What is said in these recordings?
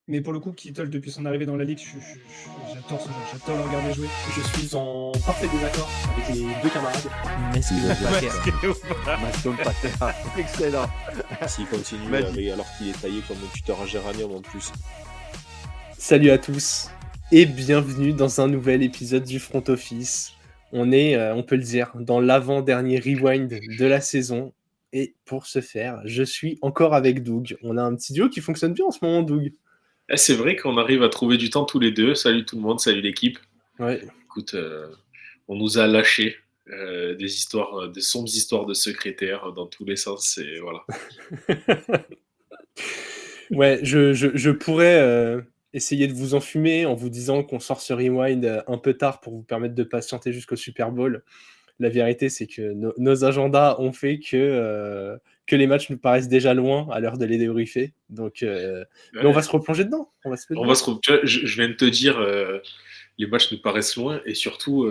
Mais pour le coup, Kittle, depuis son arrivée dans la ligue, j'adore ce joueur, j'adore le regarder jouer. Je suis en parfait désaccord avec les deux camarades. Masque Pater. Maston Pater, excellent. S'il continue alors qu'il est taillé comme un tuteur en géranium en plus. Salut à tous et bienvenue dans un nouvel épisode du Front Office. On est, on peut le dire, dans l'avant-dernier rewind de la saison. Et pour ce faire, je suis encore avec Doug. On a un petit duo qui fonctionne bien en ce moment, Doug. C'est vrai qu'on arrive à trouver du temps tous les deux. Salut tout le monde, salut l'équipe. Ouais. Écoute, on nous a lâché des sombres histoires de secrétaires dans tous les sens. Et voilà. Ouais, je pourrais essayer de vous enfumer en vous disant qu'on sort ce rewind un peu tard pour vous permettre de patienter jusqu'au Super Bowl. La vérité, c'est que nos agendas ont fait que les matchs nous paraissent déjà loin à l'heure de les débriefer. Donc, mais on va se replonger dedans. Je viens de te dire, les matchs nous paraissent loin. Et surtout,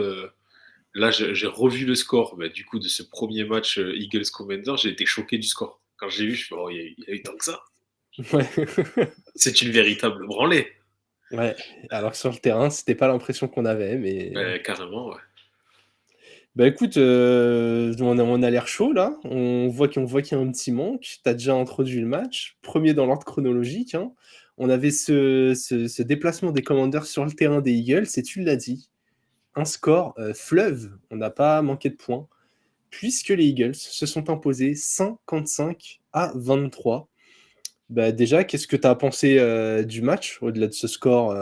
là, j'ai revu le score du coup, de ce premier match Eagles-Commanders. J'ai été choqué du score. Quand j'ai vu, je me suis dit, oh, il y a eu tant que ça. Ouais. C'est une véritable branlée. Ouais, alors que sur le terrain, c'était pas l'impression qu'on avait, mais... carrément, ouais. Bah écoute, on a l'air chaud là, on voit qu'il y a un petit manque, tu as déjà introduit le match, premier dans l'ordre chronologique, hein. On avait ce déplacement des Commanders sur le terrain des Eagles, et tu l'as dit, un score fleuve, on n'a pas manqué de points, puisque les Eagles se sont imposés 55-23. Bah déjà, qu'est-ce que tu as pensé du match, au-delà de ce score,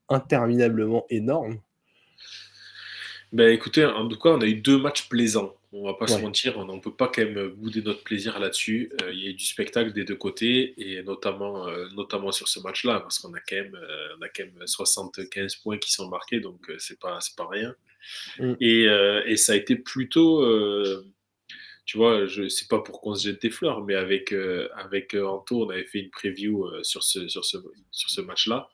interminablement énorme? Écoutez, en tout cas, on a eu 2 matchs plaisants. On va pas se mentir, on ne peut pas quand même bouder notre plaisir là-dessus. Il y a eu du spectacle des deux côtés, et notamment sur ce match-là, parce qu'on a quand même 75 points qui sont marqués, donc c'est pas rien. Et ça a été plutôt, tu vois, c'est pas pour qu'on se jette des fleurs, mais avec Anto, on avait fait une preview sur ce match-là.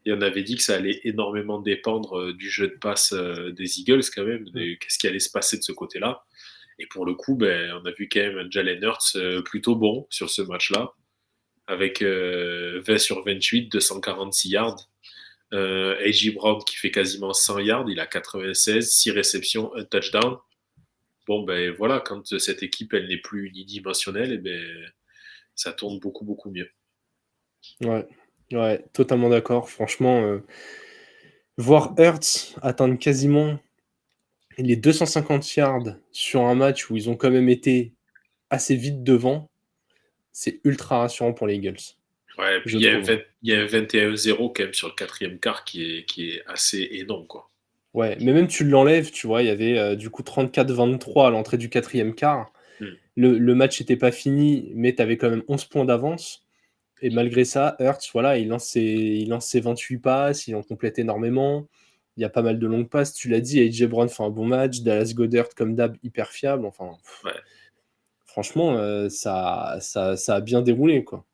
Et on avait dit que ça allait énormément dépendre du jeu de passe des Eagles quand même, qu'est-ce qui allait se passer de ce côté-là. Et pour le coup, on a vu quand même un Jalen Hurts plutôt bon sur ce match-là, avec 20 sur 28, 246 yards. A.J. Brown qui fait quasiment 100 yards, il a 96, 6 réceptions, un touchdown. Bon, voilà, quand cette équipe, elle n'est plus unidimensionnelle, ça tourne beaucoup, beaucoup mieux. Ouais, totalement d'accord. Franchement, voir Hurts atteindre quasiment les 250 yards sur un match où ils ont quand même été assez vite devant, c'est ultra rassurant pour les Eagles. Ouais, puis il y a un 21-0 quand même sur le quatrième quart qui est assez énorme, quoi. Ouais, mais même tu l'enlèves, tu vois, il y avait du coup 34-23 à l'entrée du quatrième quart. Le match n'était pas fini, mais tu avais quand même 11 points d'avance. Et malgré ça, Hurts, voilà, il lance ses 28 passes, il en complète énormément. Il y a pas mal de longues passes, tu l'as dit, A.J. Brown fait un bon match, Dallas Goedert, comme d'hab, hyper fiable. Enfin, franchement, ça a bien déroulé, quoi.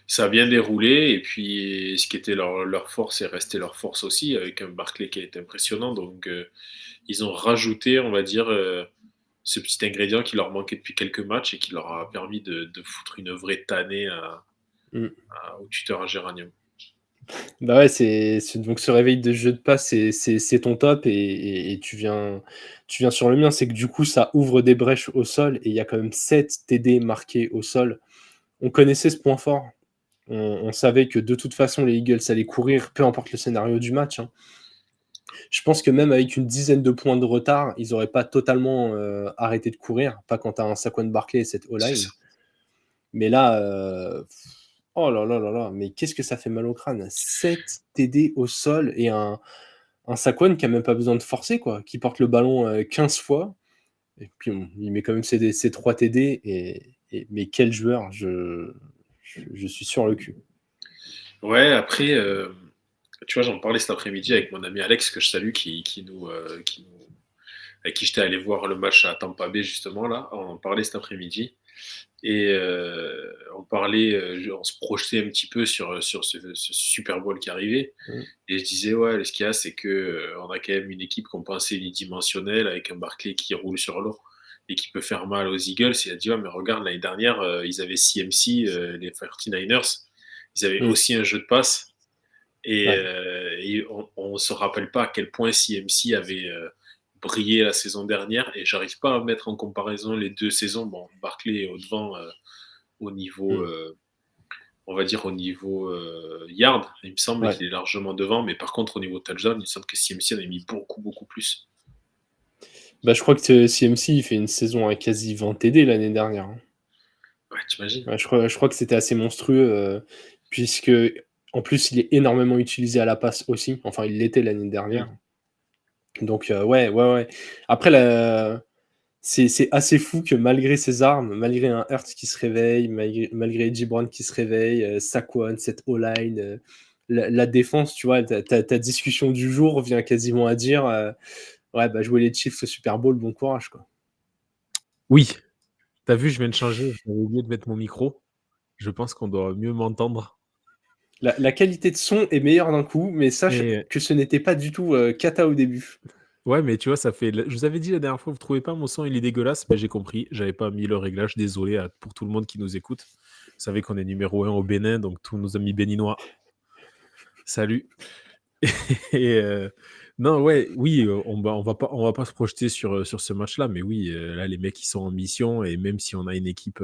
Ça a bien déroulé, et puis ce qui était leur force est resté leur force aussi, avec un Barkley qui a été impressionnant. Donc, ils ont rajouté, on va dire, ce petit ingrédient qui leur manquait depuis quelques matchs et qui leur a permis de foutre une vraie tannée au tuteur à géranium. Bah ouais, donc ce réveil de jeu de passe, c'est ton top, et tu viens sur le mien, c'est que du coup ça ouvre des brèches au sol, et il y a quand même 7 TD marqués au sol. On connaissait ce point fort, on savait que de toute façon les Eagles allaient courir, peu importe le scénario du match, hein. Je pense que même avec une dizaine de points de retard, ils n'auraient pas totalement arrêté de courir, pas quand tu as un Saquon Barkley et cette O-line. Mais là, oh là là là là, mais qu'est-ce que ça fait mal au crâne. 7 TD au sol, et un Saquon qui a même pas besoin de forcer, quoi, qui porte le ballon 15 fois, et puis il met quand même ses 3 TD, mais quel joueur, je suis sur le cul. Ouais, après, tu vois, j'en parlais cet après-midi avec mon ami Alex, que je salue, avec qui j'étais allé voir le match à Tampa Bay, justement, là. On en parlait cet après-midi. Et on se projetait un petit peu sur ce Super Bowl qui arrivait. Et je disais, ouais, ce qu'il y a, c'est que on a quand même une équipe qu'on pensait unidimensionnelle, avec un Barkley qui roule sur l'eau et qui peut faire mal aux Eagles. Et il a dit, ouais, mais regarde, l'année dernière, ils avaient CMC, les 49ers. ils avaient aussi un jeu de passe. Et, Ouais. et on se rappelle pas à quel point CMC avait brillé la saison dernière. Et j'arrive pas à mettre en comparaison les deux saisons. Bon, Barkley est au-devant au niveau, on va dire au niveau yard. Il me semble Ouais. qu'il est largement devant. Mais par contre, au niveau touchdown, il me semble que CMC en a mis beaucoup, beaucoup plus. Bah, je crois que CMC, il fait une saison à quasi 20 TD l'année dernière, hein. Ouais, t'imagines? Ouais, je crois que c'était assez monstrueux, puisque en plus, il est énormément utilisé à la passe aussi. Enfin, il l'était l'année dernière. Donc, ouais. Après, c'est assez fou que malgré ses armes, malgré un Hurts qui se réveille, malgré Edgy Brown qui se réveille, Saquon, cette O-line, la défense, tu vois, ta discussion du jour vient quasiment à dire ouais, bah, jouer les Chiefs au Super Bowl, bon courage, quoi. Oui, t'as vu, je viens de changer. J'avais oublié de mettre mon micro. Je pense qu'on doit mieux m'entendre. La qualité de son est meilleure d'un coup, mais sache Et que ce n'était pas du tout cata au début. ouais, mais tu vois, ça fait. Je vous avais dit la dernière fois, vous trouvez pas mon son, il est dégueulasse, mais j'ai compris. J'avais pas mis le réglage. Désolé pour tout le monde qui nous écoute. Vous savez qu'on est numéro 1 au Bénin, donc tous nos amis béninois. Salut. Et non, ouais, oui, on va pas se projeter sur ce match-là, mais oui, là, les mecs, ils sont en mission, et même si on a une équipe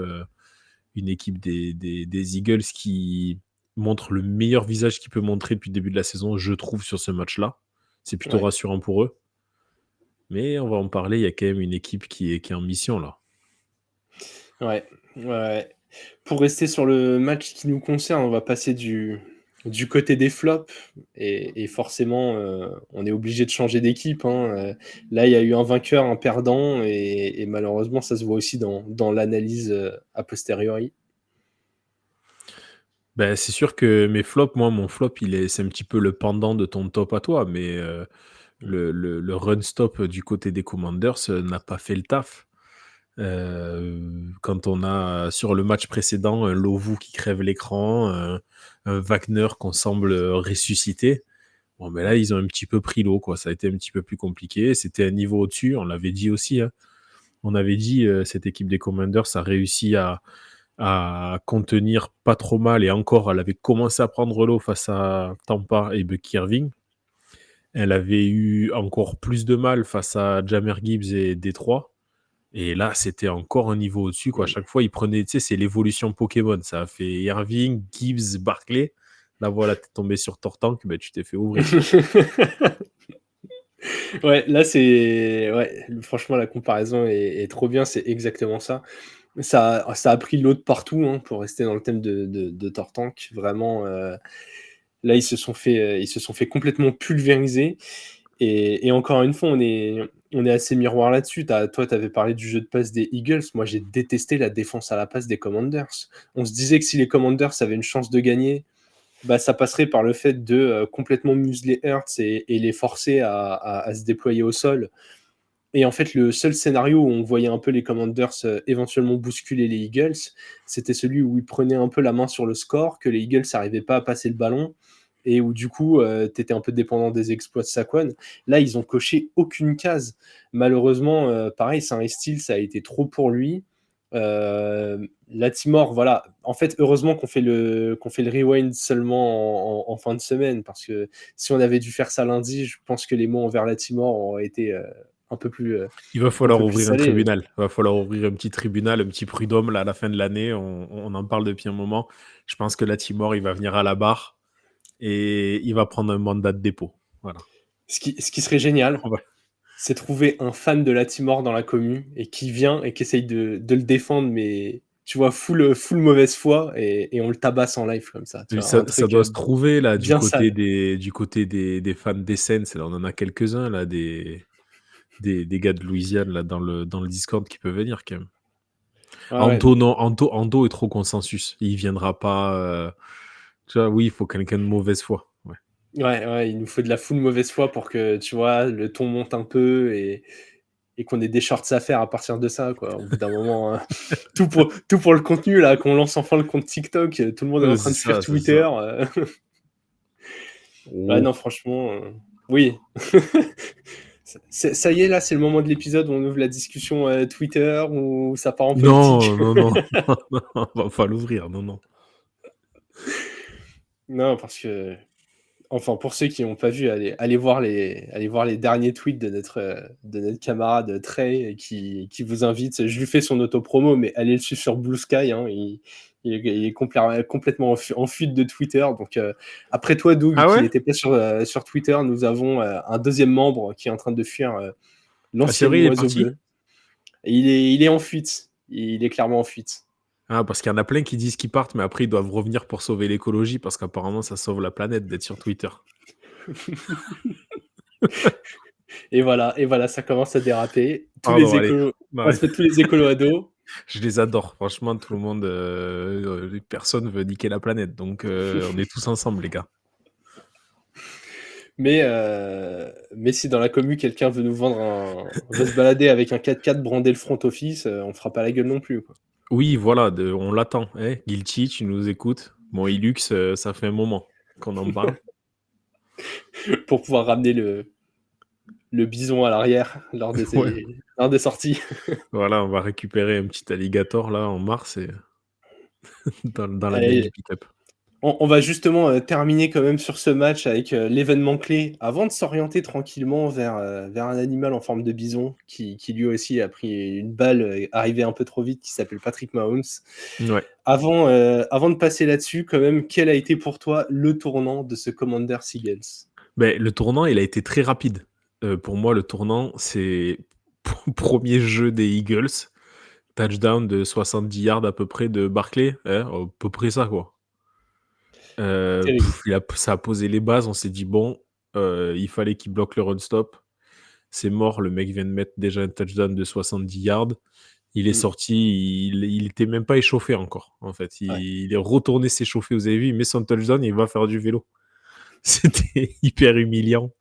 des Eagles qui montre le meilleur visage qu'il peut montrer depuis le début de la saison, je trouve, sur ce match-là. C'est plutôt Ouais. rassurant pour eux. Mais on va en parler, il y a quand même une équipe qui est en mission, là. Ouais. Pour rester sur le match qui nous concerne, on va passer du côté des flops et forcément, on est obligé de changer d'équipe, hein. Là, il y a eu un vainqueur, un perdant et malheureusement, ça se voit aussi dans l'analyse, a posteriori. Ben, c'est sûr que mes flops, moi, mon flop, c'est un petit peu le pendant de ton top à toi, mais le run stop du côté des Commanders n'a pas fait le taf. Quand on a sur le match précédent un Lovu qui crève l'écran, un Wagner qu'on semble ressusciter. Bon, mais là, ils ont un petit peu pris l'eau, quoi. Ça a été un petit peu plus compliqué. C'était un niveau au-dessus, on l'avait dit aussi, hein. On avait dit, cette équipe des Commanders a réussi à contenir pas trop mal, et encore, elle avait commencé à prendre l'eau face à Tampa et Bucky Irving. Elle avait eu encore plus de mal face à Jahmyr Gibbs et Détroit. Et là, c'était encore un niveau au-dessus, quoi. À chaque fois, il prenait, tu sais, c'est l'évolution Pokémon. Ça a fait Irving, Gibbs, Barkley. Là, voilà, t'es tombé sur Tortank, ben, tu t'es fait ouvrir. Ouais, là, c'est. Ouais, franchement, la comparaison est trop bien, c'est exactement ça. Ça a pris l'eau de partout, hein, pour rester dans le thème de Tortank. Vraiment, là, ils se sont fait complètement pulvériser. Et encore une fois, on est assez miroir là-dessus. Toi, tu avais parlé du jeu de passe des Eagles. Moi, j'ai détesté la défense à la passe des Commanders. On se disait que si les Commanders avaient une chance de gagner, bah, ça passerait par le fait de complètement museler Hurts et les forcer à se déployer au sol. Et en fait, le seul scénario où on voyait un peu les Commanders éventuellement bousculer les Eagles, c'était celui où ils prenaient un peu la main sur le score, que les Eagles n'arrivaient pas à passer le ballon, et où du coup, tu étais un peu dépendant des exploits de Saquon. Là, ils ont coché aucune case. Malheureusement, pareil, Saint-Estil, ça a été trop pour lui. Latimore, voilà. En fait, heureusement qu'on fait le rewind seulement en fin de semaine, parce que si on avait dû faire ça lundi, je pense que les mots envers Latimore auraient été un peu plus Il va falloir ouvrir un salés. tribunal. Il va falloir ouvrir un petit tribunal, un petit prud'homme là, à la fin de l'année. On en parle depuis un moment. Je pense que Latimore, il va venir à la barre et il va prendre un mandat de dépôt. Voilà. Ce qui serait génial, Ouais. c'est trouver un fan de Latimore dans la commune et qui vient et qui essaye de le défendre, mais tu vois, full mauvaise foi, et on le tabasse en live comme ça. Tu Oui, vois, un ça truc doit se trouver là bien sale. du côté des fans d'Essence. Là, on en a quelques-uns là, des gars de Louisiane là dans le Discord qui peuvent venir quand même. Ah ouais. Ando est trop consensus. Il viendra pas. Tu vois, oui, il faut quelqu'un de mauvaise foi. Ouais. Ouais, il nous faut de la full mauvaise foi pour que, tu vois, le ton monte un peu et qu'on ait des shorts à faire à partir de ça, quoi. Au bout d'un moment, hein, tout pour le contenu, là, qu'on lance enfin le compte TikTok, tout le monde est en train de fuir Twitter. Ouais, non, franchement, oui. Ça y est, là, c'est le moment de l'épisode où on ouvre la discussion Twitter, ou ça part en politique. Non, on va pas l'ouvrir, non. Non, parce que, enfin, pour ceux qui n'ont pas vu, allez voir les derniers tweets de notre camarade Trey qui vous invite. Je lui fais son auto-promo, mais allez le suivre sur Blue Sky. Hein, il est complètement en fuite de Twitter. Donc, après toi, Doug, Ah qui ouais? n'était pas sur Twitter, nous avons un deuxième membre qui est en train de fuir Ah, c'est l'ancien vrai, il est oiseau parti? bleu. Et il est en fuite. Il est clairement en fuite. Ah, parce qu'il y en a plein qui disent qu'ils partent, mais après ils doivent revenir pour sauver l'écologie, parce qu'apparemment ça sauve la planète d'être sur Twitter. Et voilà, ça commence à déraper. Pardon, allez. On se fait tous les écolos à dos. Je les adore, franchement, tout le monde, personne veut niquer la planète, donc on est tous ensemble, les gars. Mais si dans la commu, quelqu'un veut nous vendre veut se balader avec un 4x4 brandé le front office, on fera pas la gueule non plus, quoi. Oui, voilà, on l'attend. Hein. Guilty, tu nous écoutes. Bon, Ilux, ça fait un moment qu'on en parle. Pour pouvoir ramener le bison à l'arrière lors des sorties. Voilà, on va récupérer un petit alligator là en mars et dans la Allez, neige du pick-up. on va justement terminer quand même sur ce match avec l'événement clé, avant de s'orienter tranquillement vers un animal en forme de bison qui lui aussi a pris une balle arrivée un peu trop vite, qui s'appelle Patrick Mahomes. Ouais. Avant de passer là-dessus, quand même, quel a été pour toi le tournant de ce Commanders Eagles? Ben, le tournant, il a été très rapide. Pour moi, le tournant, c'est premier jeu des Eagles, touchdown de 70 yards à peu près de Barkley, hein, à peu près ça, quoi. Ça a posé les bases, on s'est dit, bon, il fallait qu'il bloque le run-stop. C'est mort, le mec vient de mettre déjà un touchdown de 70 yards. Il est sorti, il était même pas échauffé encore, en fait. Il est retourné s'échauffer, vous avez vu, il met son touchdown et il va faire du vélo. C'était hyper humiliant.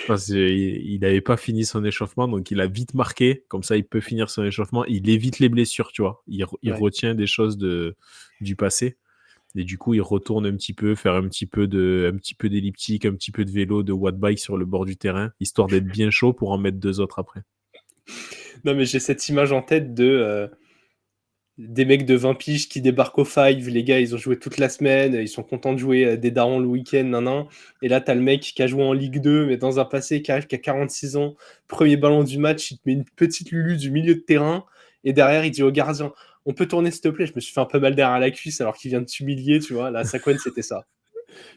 Parce qu'il n'avait pas fini son échauffement, donc il a vite marqué. Comme ça, il peut finir son échauffement. Il évite les blessures, tu vois. Il retient des choses du passé. Et du coup, il retourne un petit peu, faire un petit peu d'elliptique, un petit peu de vélo, de watt bike sur le bord du terrain, histoire d'être bien chaud pour en mettre 2 autres après. Non, mais j'ai cette image en tête des mecs de 20 piges qui débarquent au Five. Les gars, ils ont joué toute la semaine, ils sont contents de jouer des darons le week-end, et là, t'as le mec qui a joué en Ligue 2, mais dans un passé, qui arrive, qui a 46 ans, premier ballon du match, il te met une petite lulu du milieu de terrain, et derrière, il dit au gardien, on peut tourner s'il te plaît. Je me suis fait un peu mal derrière la cuisse alors qu'il vient de t'humilier, tu vois. Là, Saquon, c'était ça.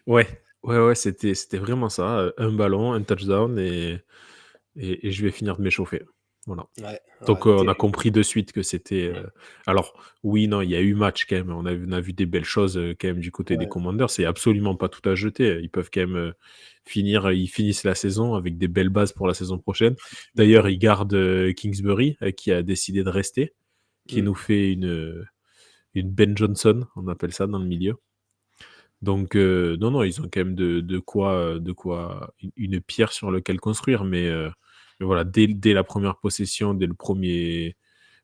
Ouais, c'était vraiment ça. Un ballon, un touchdown, et je vais finir de m'échauffer. Voilà. Donc, on a compris de suite que c'était... Alors, oui, non, il y a eu match quand même. On a vu des belles choses quand même du côté des Commanders. C'est absolument pas tout à jeter. Ils peuvent quand même ils finissent la saison avec des belles bases pour la saison prochaine. D'ailleurs, ils gardent Kingsbury, qui a décidé de rester, qui nous fait une Ben Johnson, on appelle ça dans le milieu. Donc, non, ils ont quand même de quoi une pierre sur laquelle construire, mais voilà, dès la première possession, dès le premier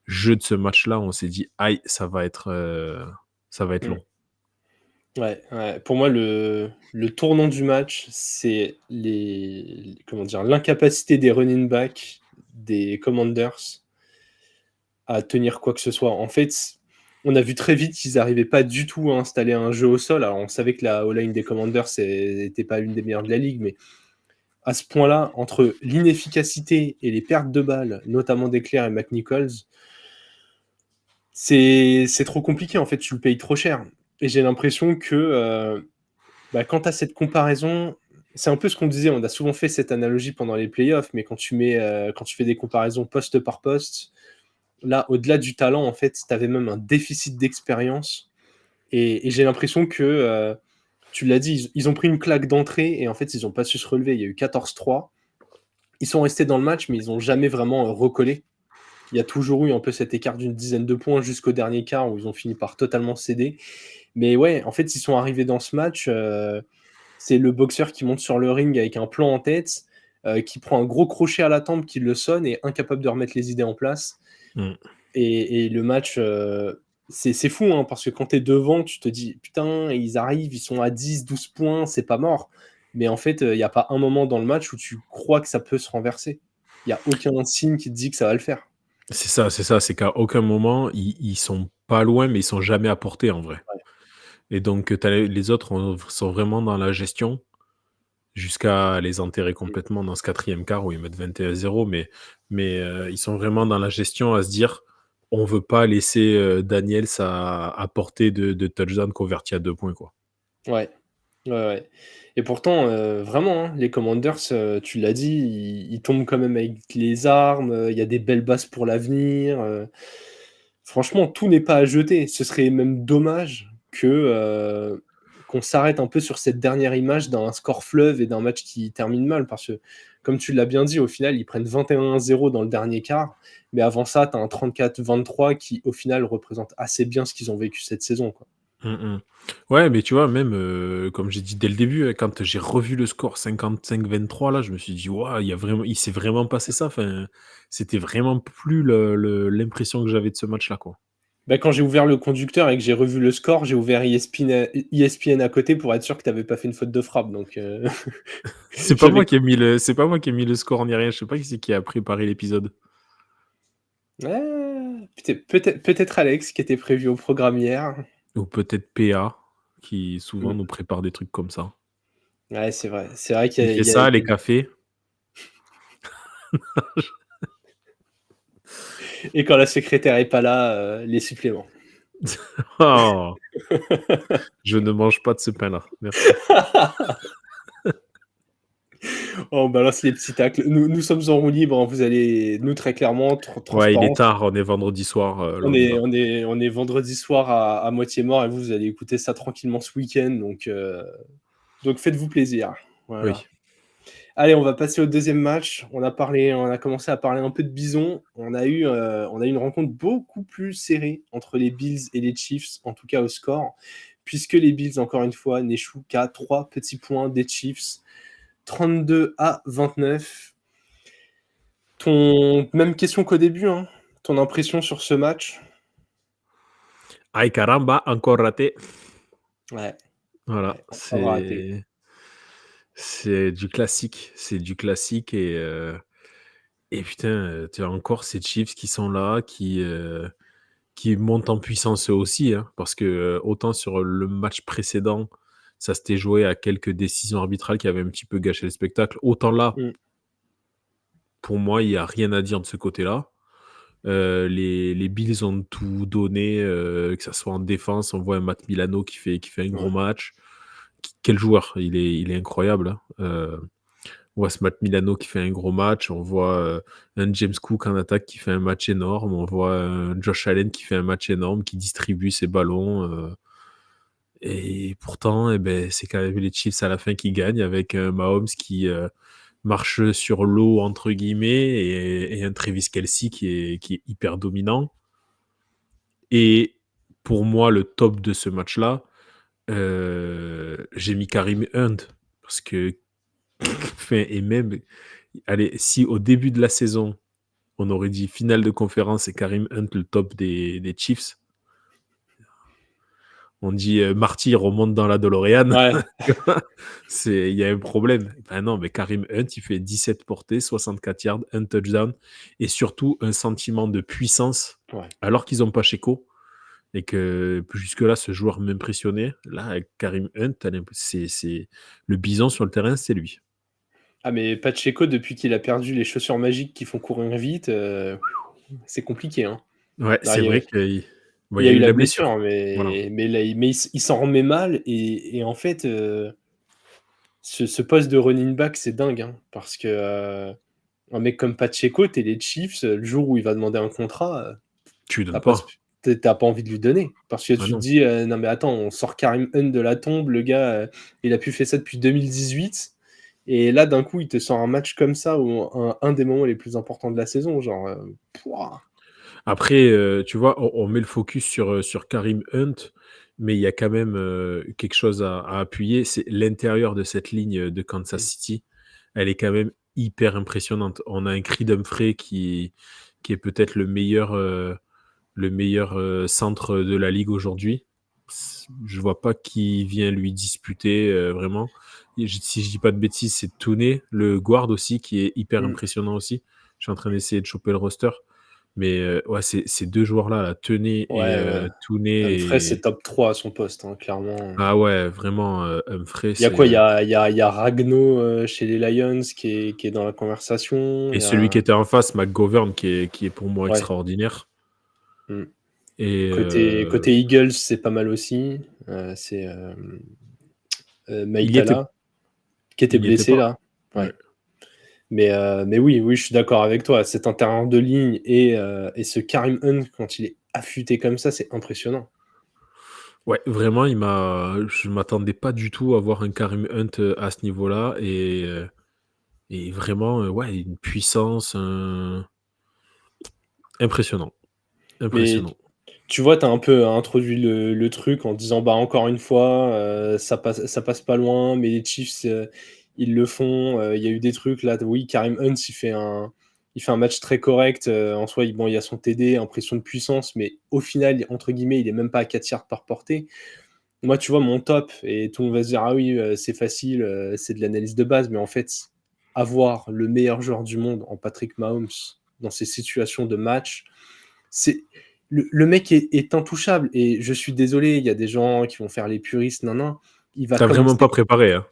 jeu de ce match-là, on s'est dit, aïe, ça va être long. Ouais. Pour moi, le tournant du match, c'est l'incapacité des running backs des Commanders à tenir quoi que ce soit. En fait, on a vu très vite qu'ils n'arrivaient pas du tout à installer un jeu au sol. Alors, on savait que la O-line des Commanders n'était pas l'une des meilleures de la ligue, mais à ce point-là, entre l'inefficacité et les pertes de balles, notamment d'Eclair et McNichols, c'est trop compliqué. En fait, tu le payes trop cher. Et j'ai l'impression que quand tu as cette comparaison, c'est un peu ce qu'on disait, on a souvent fait cette analogie pendant les playoffs, mais quand tu fais des comparaisons poste par poste, là, au-delà du talent, en fait, tu avais même un déficit d'expérience. Et j'ai l'impression que, tu l'as dit, ils ont pris une claque d'entrée et en fait, ils n'ont pas su se relever. Il y a eu 14-3. Ils sont restés dans le match, mais ils n'ont jamais vraiment recollé. Il y a toujours eu un peu cet écart d'une dizaine de points jusqu'au dernier quart où ils ont fini par totalement céder. Mais ouais, en fait, ils sont arrivés dans ce match. C'est le boxeur qui monte sur le ring avec un plan en tête, qui prend un gros crochet à la tempe, qui le sonne et incapable de remettre les idées en place. Et le match, c'est fou, hein, parce que quand tu es devant, tu te dis putain, ils arrivent, ils sont à 10, 12 points, c'est pas mort. Mais en fait, il n'y a pas un moment dans le match où tu crois que ça peut se renverser. Il n'y a aucun signe qui te dit que ça va le faire. C'est ça, c'est qu'à aucun moment, ils sont pas loin, mais ils sont jamais à portée en vrai. Et donc, les autres sont vraiment dans la gestion jusqu'à les enterrer complètement dans ce quatrième quart où ils mettent 21-0. Mais ils sont vraiment dans la gestion à se dire on veut pas laisser Daniels à portée de touchdown converti à 2 points, quoi. Ouais. Ouais. Et pourtant, vraiment, hein, les Commanders, tu l'as dit, ils tombent quand même avec les armes, il y a des belles bases pour l'avenir. Franchement, tout n'est pas à jeter. Ce serait même dommage qu'on s'arrête un peu sur cette dernière image d'un score fleuve et d'un match qui termine mal. Parce que, comme tu l'as bien dit, au final, ils prennent 21-0 dans le dernier quart. Mais avant ça, tu as un 34-23 qui, au final, représente assez bien ce qu'ils ont vécu cette saison, quoi. Ouais, mais tu vois, même comme j'ai dit dès le début, quand j'ai revu le score 55-23, là, je me suis dit, waouh, il s'est vraiment passé ça. Enfin, c'était vraiment plus l'impression que j'avais de ce match-là, quoi. Bah, quand j'ai ouvert le conducteur et que j'ai revu le score, j'ai ouvert ESPN à côté pour être sûr que tu n'avais pas fait une faute de frappe. Donc, C'est pas moi qui ai mis le score ni rien. Je sais pas qui c'est qui a préparé l'épisode. Peut-être Alex qui était prévu au programme hier. Ou peut-être PA qui souvent nous prépare des trucs comme ça. Ouais, c'est vrai. C'est vrai qu'il Il fait ça, les cafés. Et quand la secrétaire est pas là, les suppléments. Oh. Je ne mange pas de ce pain-là. Merci. On balance les petits tacles. Nous sommes en roue libre. Hein. Vous allez, nous très clairement, Ouais, il est tard. On est vendredi soir. On est vendredi soir à moitié mort et vous allez écouter ça tranquillement ce week-end. Donc faites-vous plaisir. Voilà. Oui. Allez, on va passer au deuxième match. On a commencé à parler un peu de Bison. On a eu une rencontre beaucoup plus serrée entre les Bills et les Chiefs, en tout cas au score, puisque les Bills, encore une fois, n'échouent qu'à 3 petits points des Chiefs, 32-29. Même question qu'au début, hein. Ton impression sur ce match? Ay caramba, encore raté. Ouais. Voilà, Ouais, c'est du classique. C'est du classique et putain, tu as encore ces Chiefs qui sont là, qui montent en puissance eux aussi, hein, parce que autant sur le match précédent, ça s'était joué à quelques décisions arbitrales qui avaient un petit peu gâché le spectacle. Autant là, pour moi, il n'y a rien à dire de ce côté-là. Les Bills ont tout donné, que ça soit en défense. On voit un Matt Milano qui fait un gros match. Quel joueur, il est incroyable. Hein. On voit ce Matt Milano qui fait un gros match. On voit un James Cook en attaque qui fait un match énorme. On voit un Josh Allen qui fait un match énorme, qui distribue ses ballons. Et pourtant, c'est quand même les Chiefs à la fin qui gagnent avec un Mahomes qui marche sur l'eau, entre guillemets, et un Travis Kelce qui est hyper dominant. Et pour moi, le top de ce match-là, j'ai mis Kareem Hunt. Parce que, et même, allez, si au début de la saison, on aurait dit finale de conférence et Kareem Hunt le top des Chiefs, on dit Marty remonte dans la DeLorean. Ouais. Il y a un problème. Ben non, mais Kareem Hunt, il fait 17 portées, 64 yards, un touchdown et surtout un sentiment de puissance alors qu'ils n'ont pas Checo et que jusque-là, ce joueur m'impressionnait. Là, avec Kareem Hunt, c'est le bison sur le terrain, c'est lui. Ah, mais Pacheco, depuis qu'il a perdu les chaussures magiques qui font courir vite, c'est compliqué. Hein. Ouais, c'est vrai qu'il y a eu la blessure, voilà. mais il s'en remet mal. Et en fait, ce poste de running back, c'est dingue. Hein, parce que un mec comme Pacheco, t'es les Chiefs, le jour où il va demander un contrat, tu donnes pas. T'as pas envie de lui donner. Parce que tu te dis, non mais attends, on sort Kareem Hunt de la tombe, le gars, il a pu faire ça depuis 2018. Et là, d'un coup, il te sort un match comme ça, un des moments les plus importants de la saison. Genre, Après, tu vois, on met le focus sur Kareem Hunt, mais il y a quand même quelque chose à appuyer. C'est l'intérieur de cette ligne de Kansas City. Elle est quand même hyper impressionnante. On a un Creed Humphrey qui est peut-être le meilleur centre de la ligue aujourd'hui. Je vois pas qui vient lui disputer vraiment. Si je dis pas de bêtises, c'est Tooney, le guard aussi, qui est hyper impressionnant aussi. Je suis en train d'essayer de choper le roster. Mais ouais, ces deux joueurs-là, là, Tenay et Ouais. Touné Humphrey, c'est et top 3 à son poste, hein, clairement. ah ouais, vraiment, Humphrey, Il y a quoi? c'est Il y a Ragno chez les Lions qui est dans la conversation. et celui qui était en face, McGovern, qui est pour moi Ouais. extraordinaire. Mm. Et Côté Eagles, c'est pas mal aussi. C'est il y était, Maïtala qui était il y était blessé pas. là. Ouais. Ouais. Mais oui, je suis d'accord avec toi. Cet intérieur de ligne et ce Karim Hunt, quand il est affûté comme ça, c'est impressionnant. Ouais, vraiment, je m'attendais pas du tout à voir un Karim Hunt à ce niveau-là et vraiment, ouais, une puissance impressionnant, Mais impressionnant. tu vois, tu as un peu introduit le truc en disant, bah encore une fois, ça passe pas loin, mais les Chiefs, ils le font. Il y a eu des trucs là, oui, Karim Hunt, il fait un match très correct. En soi, bon, il y a son TD, impression de puissance, mais au final, entre guillemets, il est même pas à 4 yards par portée. Moi, tu vois, mon top, et tout le monde va se dire, ah oui, c'est facile, c'est de l'analyse de base, mais en fait, avoir le meilleur joueur du monde en Patrick Mahomes dans ces situations de match, c'est le mec est intouchable. Et je suis désolé, il y a des gens qui vont faire les puristes, non, il va T'as vraiment commencer. pas préparé, hein?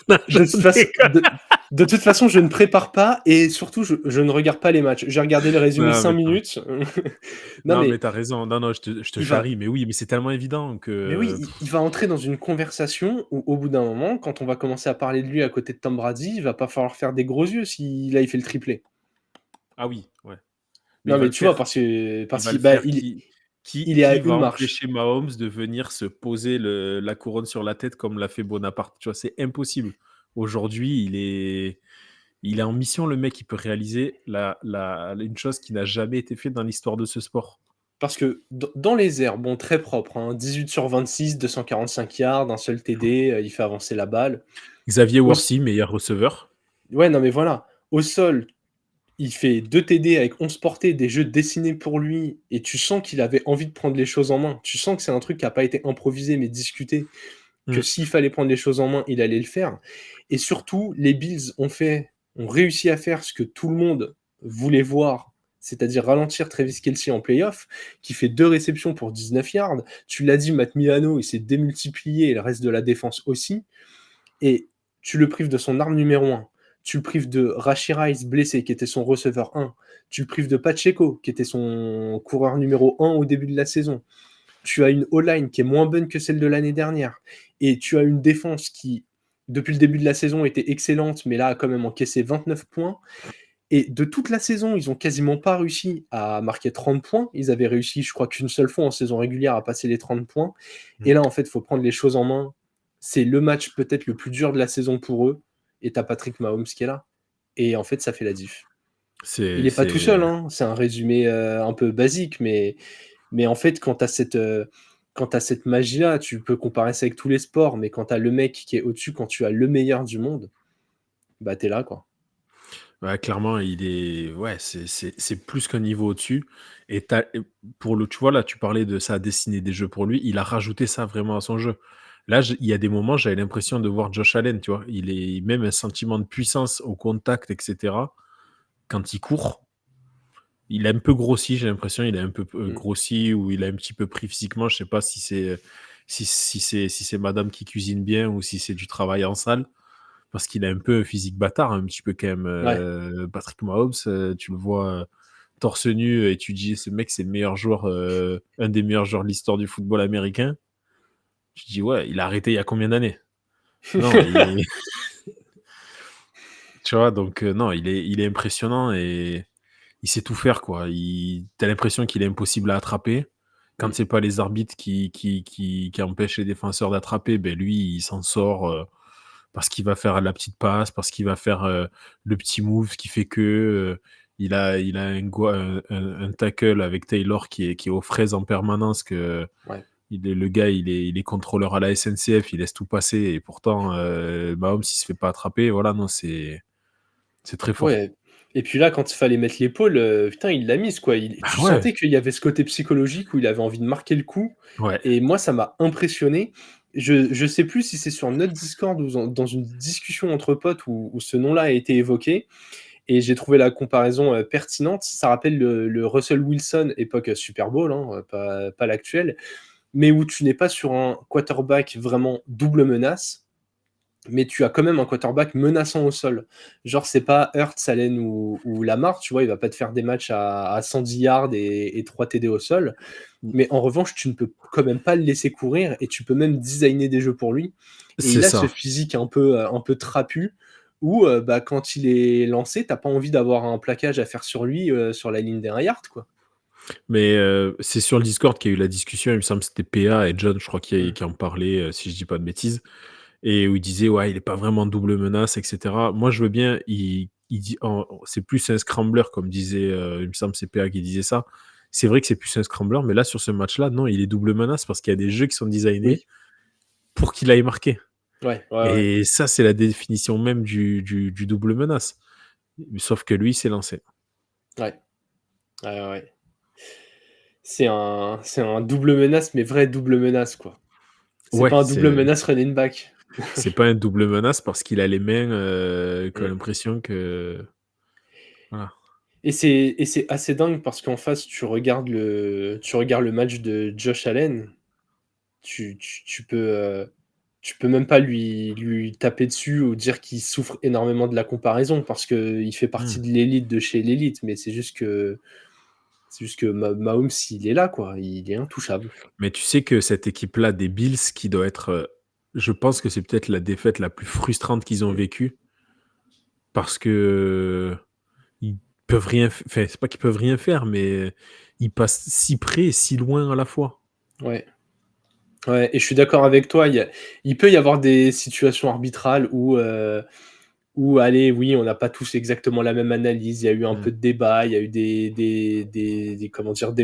Non, je De toute façon, déconne. de toute façon, je ne prépare pas et surtout, je ne regarde pas les matchs. J'ai regardé le résumé Non, 5 mais minutes. Non, non, mais mais t'as raison. Non, non, je te il va, charrie. Mais oui, mais c'est tellement évident mais oui, que. il va entrer dans une conversation où, au bout d'un moment, quand on va commencer à parler de lui à côté de Tom Brady, il va pas falloir faire des gros yeux si là il fait le triplé. Ah oui, ouais. Mais Non, il va mais le tu vois, faire. parce que Il va le bah, faire. il est à Qui va une marche. empêcher Mahomes de venir se poser la couronne sur la tête comme l'a fait Bonaparte? Tu vois, c'est impossible. Aujourd'hui, il est en mission, le mec. Il peut réaliser une chose qui n'a jamais été faite dans l'histoire de ce sport. Parce que dans les airs, bon, très propre, hein, 18 sur 26, 245 yards, un seul TD, il fait avancer la balle. Xavier Au Worthy, meilleur receveur. Ouais, non, mais voilà. Au sol, il fait 2 TD avec 11 portées, des jeux dessinés pour lui, et tu sens qu'il avait envie de prendre les choses en main. Tu sens que c'est un truc qui a pas été improvisé, mais discuté, que Mm. s'il fallait prendre les choses en main, il allait le faire. Et surtout, les Bills ont réussi à faire ce que tout le monde voulait voir, c'est-à-dire ralentir Travis Kelce en playoff, qui fait 2 réceptions pour 19 yards. Tu l'as dit, Matt Milano, il s'est démultiplié, et le reste de la défense aussi. Et tu le prives de son arme numéro 1. Tu le prives de Rashee Rice blessé, qui était son receveur 1. Tu le prives de Pacheco, qui était son coureur numéro 1 au début de la saison. Tu as une O-line qui est moins bonne que celle de l'année dernière. Et tu as une défense qui, depuis le début de la saison, était excellente, mais là a quand même encaissé 29 points. Et de toute la saison, ils n'ont quasiment pas réussi à marquer 30 points. Ils avaient réussi, je crois, qu'une seule fois en saison régulière à passer les 30 points. Et là, en fait, il faut prendre les choses en main. C'est le match peut-être le plus dur de la saison pour eux. Et tu as Patrick Mahomes qui est là. Et en fait, ça fait la diff. Il n'est pas tout seul, hein. C'est un résumé un peu basique, mais en fait, quand tu as cette magie-là, tu peux comparer ça avec tous les sports, mais quand tu as le mec qui est au-dessus, quand tu as le meilleur du monde, bah t'es là, quoi. Ouais, clairement, ouais, c'est plus qu'un niveau au-dessus. Et tu vois, là, tu parlais de ça, dessiner des jeux pour lui. Il a rajouté ça vraiment à son jeu. Là, il y a des moments, j'avais l'impression de voir Josh Allen, tu vois. Il est même un sentiment de puissance au contact, etc. Quand il court, il a un peu grossi, j'ai l'impression. Il a un peu grossi ou il a un petit peu pris physiquement. Je sais pas si c'est madame qui cuisine bien ou si c'est du travail en salle. Parce qu'il a un peu un physique bâtard, un petit peu quand même. Ouais. Patrick Mahomes, tu le vois torse nu et tu dis ce mec c'est le meilleur joueur, un des meilleurs joueurs de l'histoire du football américain. Tu dis ouais, il a arrêté il y a combien d'années? Non, tu vois, donc non, il est impressionnant et il sait tout faire quoi. T'as l'impression qu'il est impossible à attraper. Quand c'est pas les arbitres qui empêchent les défenseurs d'attraper, ben lui il s'en sort. Parce qu'il va faire la petite passe, parce qu'il va faire le petit move qui fait que il a un tackle avec Taylor qui est aux fraises en permanence. Ouais. Le gars, il est contrôleur à la SNCF, il laisse tout passer et pourtant Mahomes, il se fait pas attraper. Voilà, non, c'est très fort. Ouais. Et puis là, quand il fallait mettre l'épaule, putain, il l'a mise, quoi. Tu ouais. sentais qu'il y avait ce côté psychologique où il avait envie de marquer le coup. Ouais. Et moi, ça m'a impressionné. Je sais plus si c'est sur notre Discord ou dans une discussion entre potes où ce nom-là a été évoqué. Et j'ai trouvé la comparaison pertinente. Ça rappelle le Russell Wilson, époque Super Bowl, hein, pas l'actuel, mais où tu n'es pas sur un quarterback vraiment double menace, mais tu as quand même un quarterback menaçant au sol. Genre, c'est pas Hurts, Allen ou Lamar, tu vois, il va pas te faire des matchs à 110 yards et 3 TD au sol. Mais en revanche, tu ne peux quand même pas le laisser courir et tu peux même designer des jeux pour lui. Et C'est il a ça. ce physique un peu trapu où quand il est lancé, t'as pas envie d'avoir un plaquage à faire sur lui sur la ligne d'un yard, quoi. Mais c'est sur le Discord qu'il y a eu la discussion. Il me semble que c'était PA et John, je crois, qui en parlaient, si je dis pas de bêtises. Et où il disait, ouais, il est pas vraiment double menace, etc. Moi, je veux bien, il dit, c'est plus un scrambler, comme disait, il me semble que c'est PA qui disait ça. C'est vrai que c'est plus un scrambler, mais là, sur ce match-là, non, il est double menace parce qu'il y a des jeux qui sont designés Oui. pour qu'il aille marquer. Ouais. Et ça, c'est la définition même du double menace. Sauf que lui, il s'est lancé. Ouais. C'est un double menace, mais vrai double menace, quoi. C'est pas un double menace running back. C'est pas un double menace parce qu'il a les mains, qu'on a l'impression que... Voilà. Et c'est assez dingue parce qu'en face, tu regardes le match de Josh Allen, tu peux même pas lui taper dessus ou dire qu'il souffre énormément de la comparaison parce qu'il fait partie de l'élite de chez l'élite, mais c'est juste que Mahomes, il est là, quoi. Il est intouchable. Mais tu sais que cette équipe-là des Bills, qui doit être... je pense que c'est peut-être la défaite la plus frustrante qu'ils ont vécue. Parce que ils peuvent rien... Enfin, c'est pas qu'ils peuvent rien faire, mais ils passent si près et si loin à la fois. Ouais. Ouais, et je suis d'accord avec toi. Il peut y avoir des situations arbitrales où, allez, oui, on n'a pas tous exactement la même analyse. Il y a eu un peu de débat, il y a eu des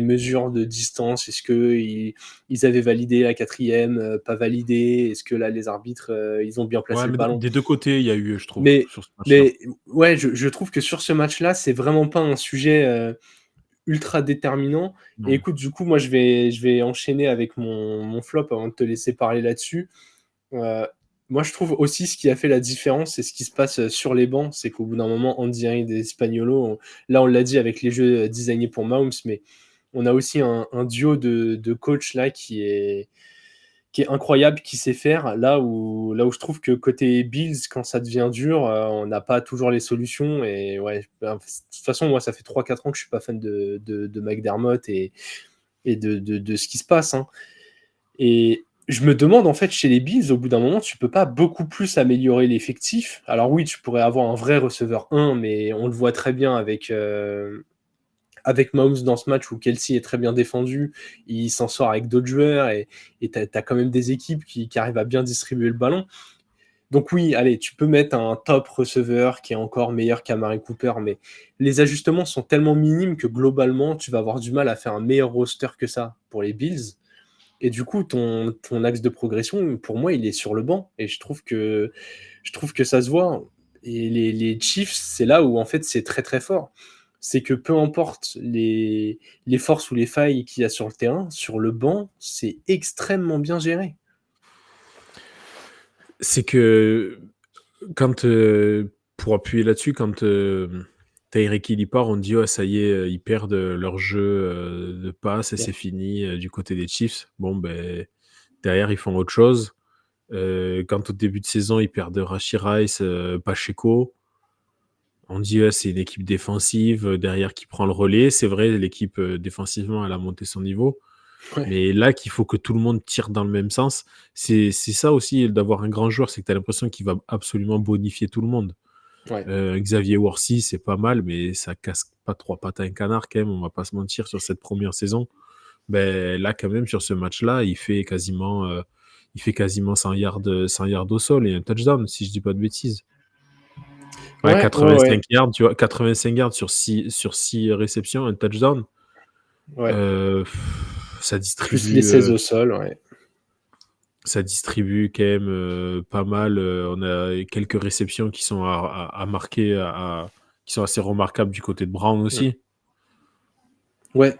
mesures de distance. Est-ce qu'ils avaient validé la 4e, pas validé? Est-ce que là, les arbitres, ils ont bien placé le ballon? Des deux côtés, il y a eu, je trouve, sur ce match-là. Mais ouais, je trouve que sur ce match-là, c'est vraiment pas un sujet ultra déterminant. Non. Et écoute, du coup, moi, je vais enchaîner avec mon flop avant de te laisser parler là-dessus. Moi, je trouve aussi ce qui a fait la différence, c'est ce qui se passe sur les bancs. C'est qu'au bout d'un moment, Andy Reid et Spagnuolo, là, on l'a dit avec les jeux designés pour Mahomes, mais on a aussi un duo de coach là qui est incroyable, qui sait faire. Là où je trouve que côté Bills, quand ça devient dur, on n'a pas toujours les solutions. Et ouais, de toute façon, moi, ça fait 3-4 ans que je suis pas fan de McDermott et de ce qui se passe, hein. Et je me demande, en fait, chez les Bills, au bout d'un moment, tu peux pas beaucoup plus améliorer l'effectif. Alors oui, tu pourrais avoir un vrai receveur 1, mais on le voit très bien avec Mahomes dans ce match où Kelsey est très bien défendu, il s'en sort avec d'autres joueurs et tu as quand même des équipes qui arrivent à bien distribuer le ballon. Donc oui, allez, tu peux mettre un top receveur qui est encore meilleur qu'Amari Cooper, mais les ajustements sont tellement minimes que globalement, tu vas avoir du mal à faire un meilleur roster que ça pour les Bills. Et du coup, ton axe de progression, pour moi, il est sur le banc. Et je trouve que ça se voit. Et les Chiefs, c'est là où, en fait, c'est très, très fort. C'est que peu importe les forces ou les failles qu'il y a sur le terrain, sur le banc, c'est extrêmement bien géré. C'est que, quand, pour appuyer là-dessus, quand Tyreek Hill part, on dit, oh, ça y est, ils perdent leur jeu de passe et c'est fini du côté des Chiefs. Bon, ben, derrière, ils font autre chose. Quand au début de saison, ils perdent Rashee Rice, Pacheco, on dit, c'est une équipe défensive derrière qui prend le relais. C'est vrai, l'équipe défensivement, elle a monté son niveau. Ouais. Mais là, qu'il faut que tout le monde tire dans le même sens, c'est ça aussi d'avoir un grand joueur, c'est que tu as l'impression qu'il va absolument bonifier tout le monde. Ouais. Xavier Worthy, c'est pas mal, mais ça casse pas 3 pattes à un canard quand même, on va pas se mentir, sur cette première saison. Ben, là, quand même, sur ce match-là, il fait quasiment 100 yards au sol et un touchdown, si je dis pas de bêtises. Ouais, 85 yards, tu vois, 85 yards sur 6 réceptions, un touchdown. Ouais. Ça distribue. Plus les 16 au sol, ouais. Ça distribue quand même pas mal. On a quelques réceptions qui sont à marquer, qui sont assez remarquables du côté de Brown aussi. Ouais.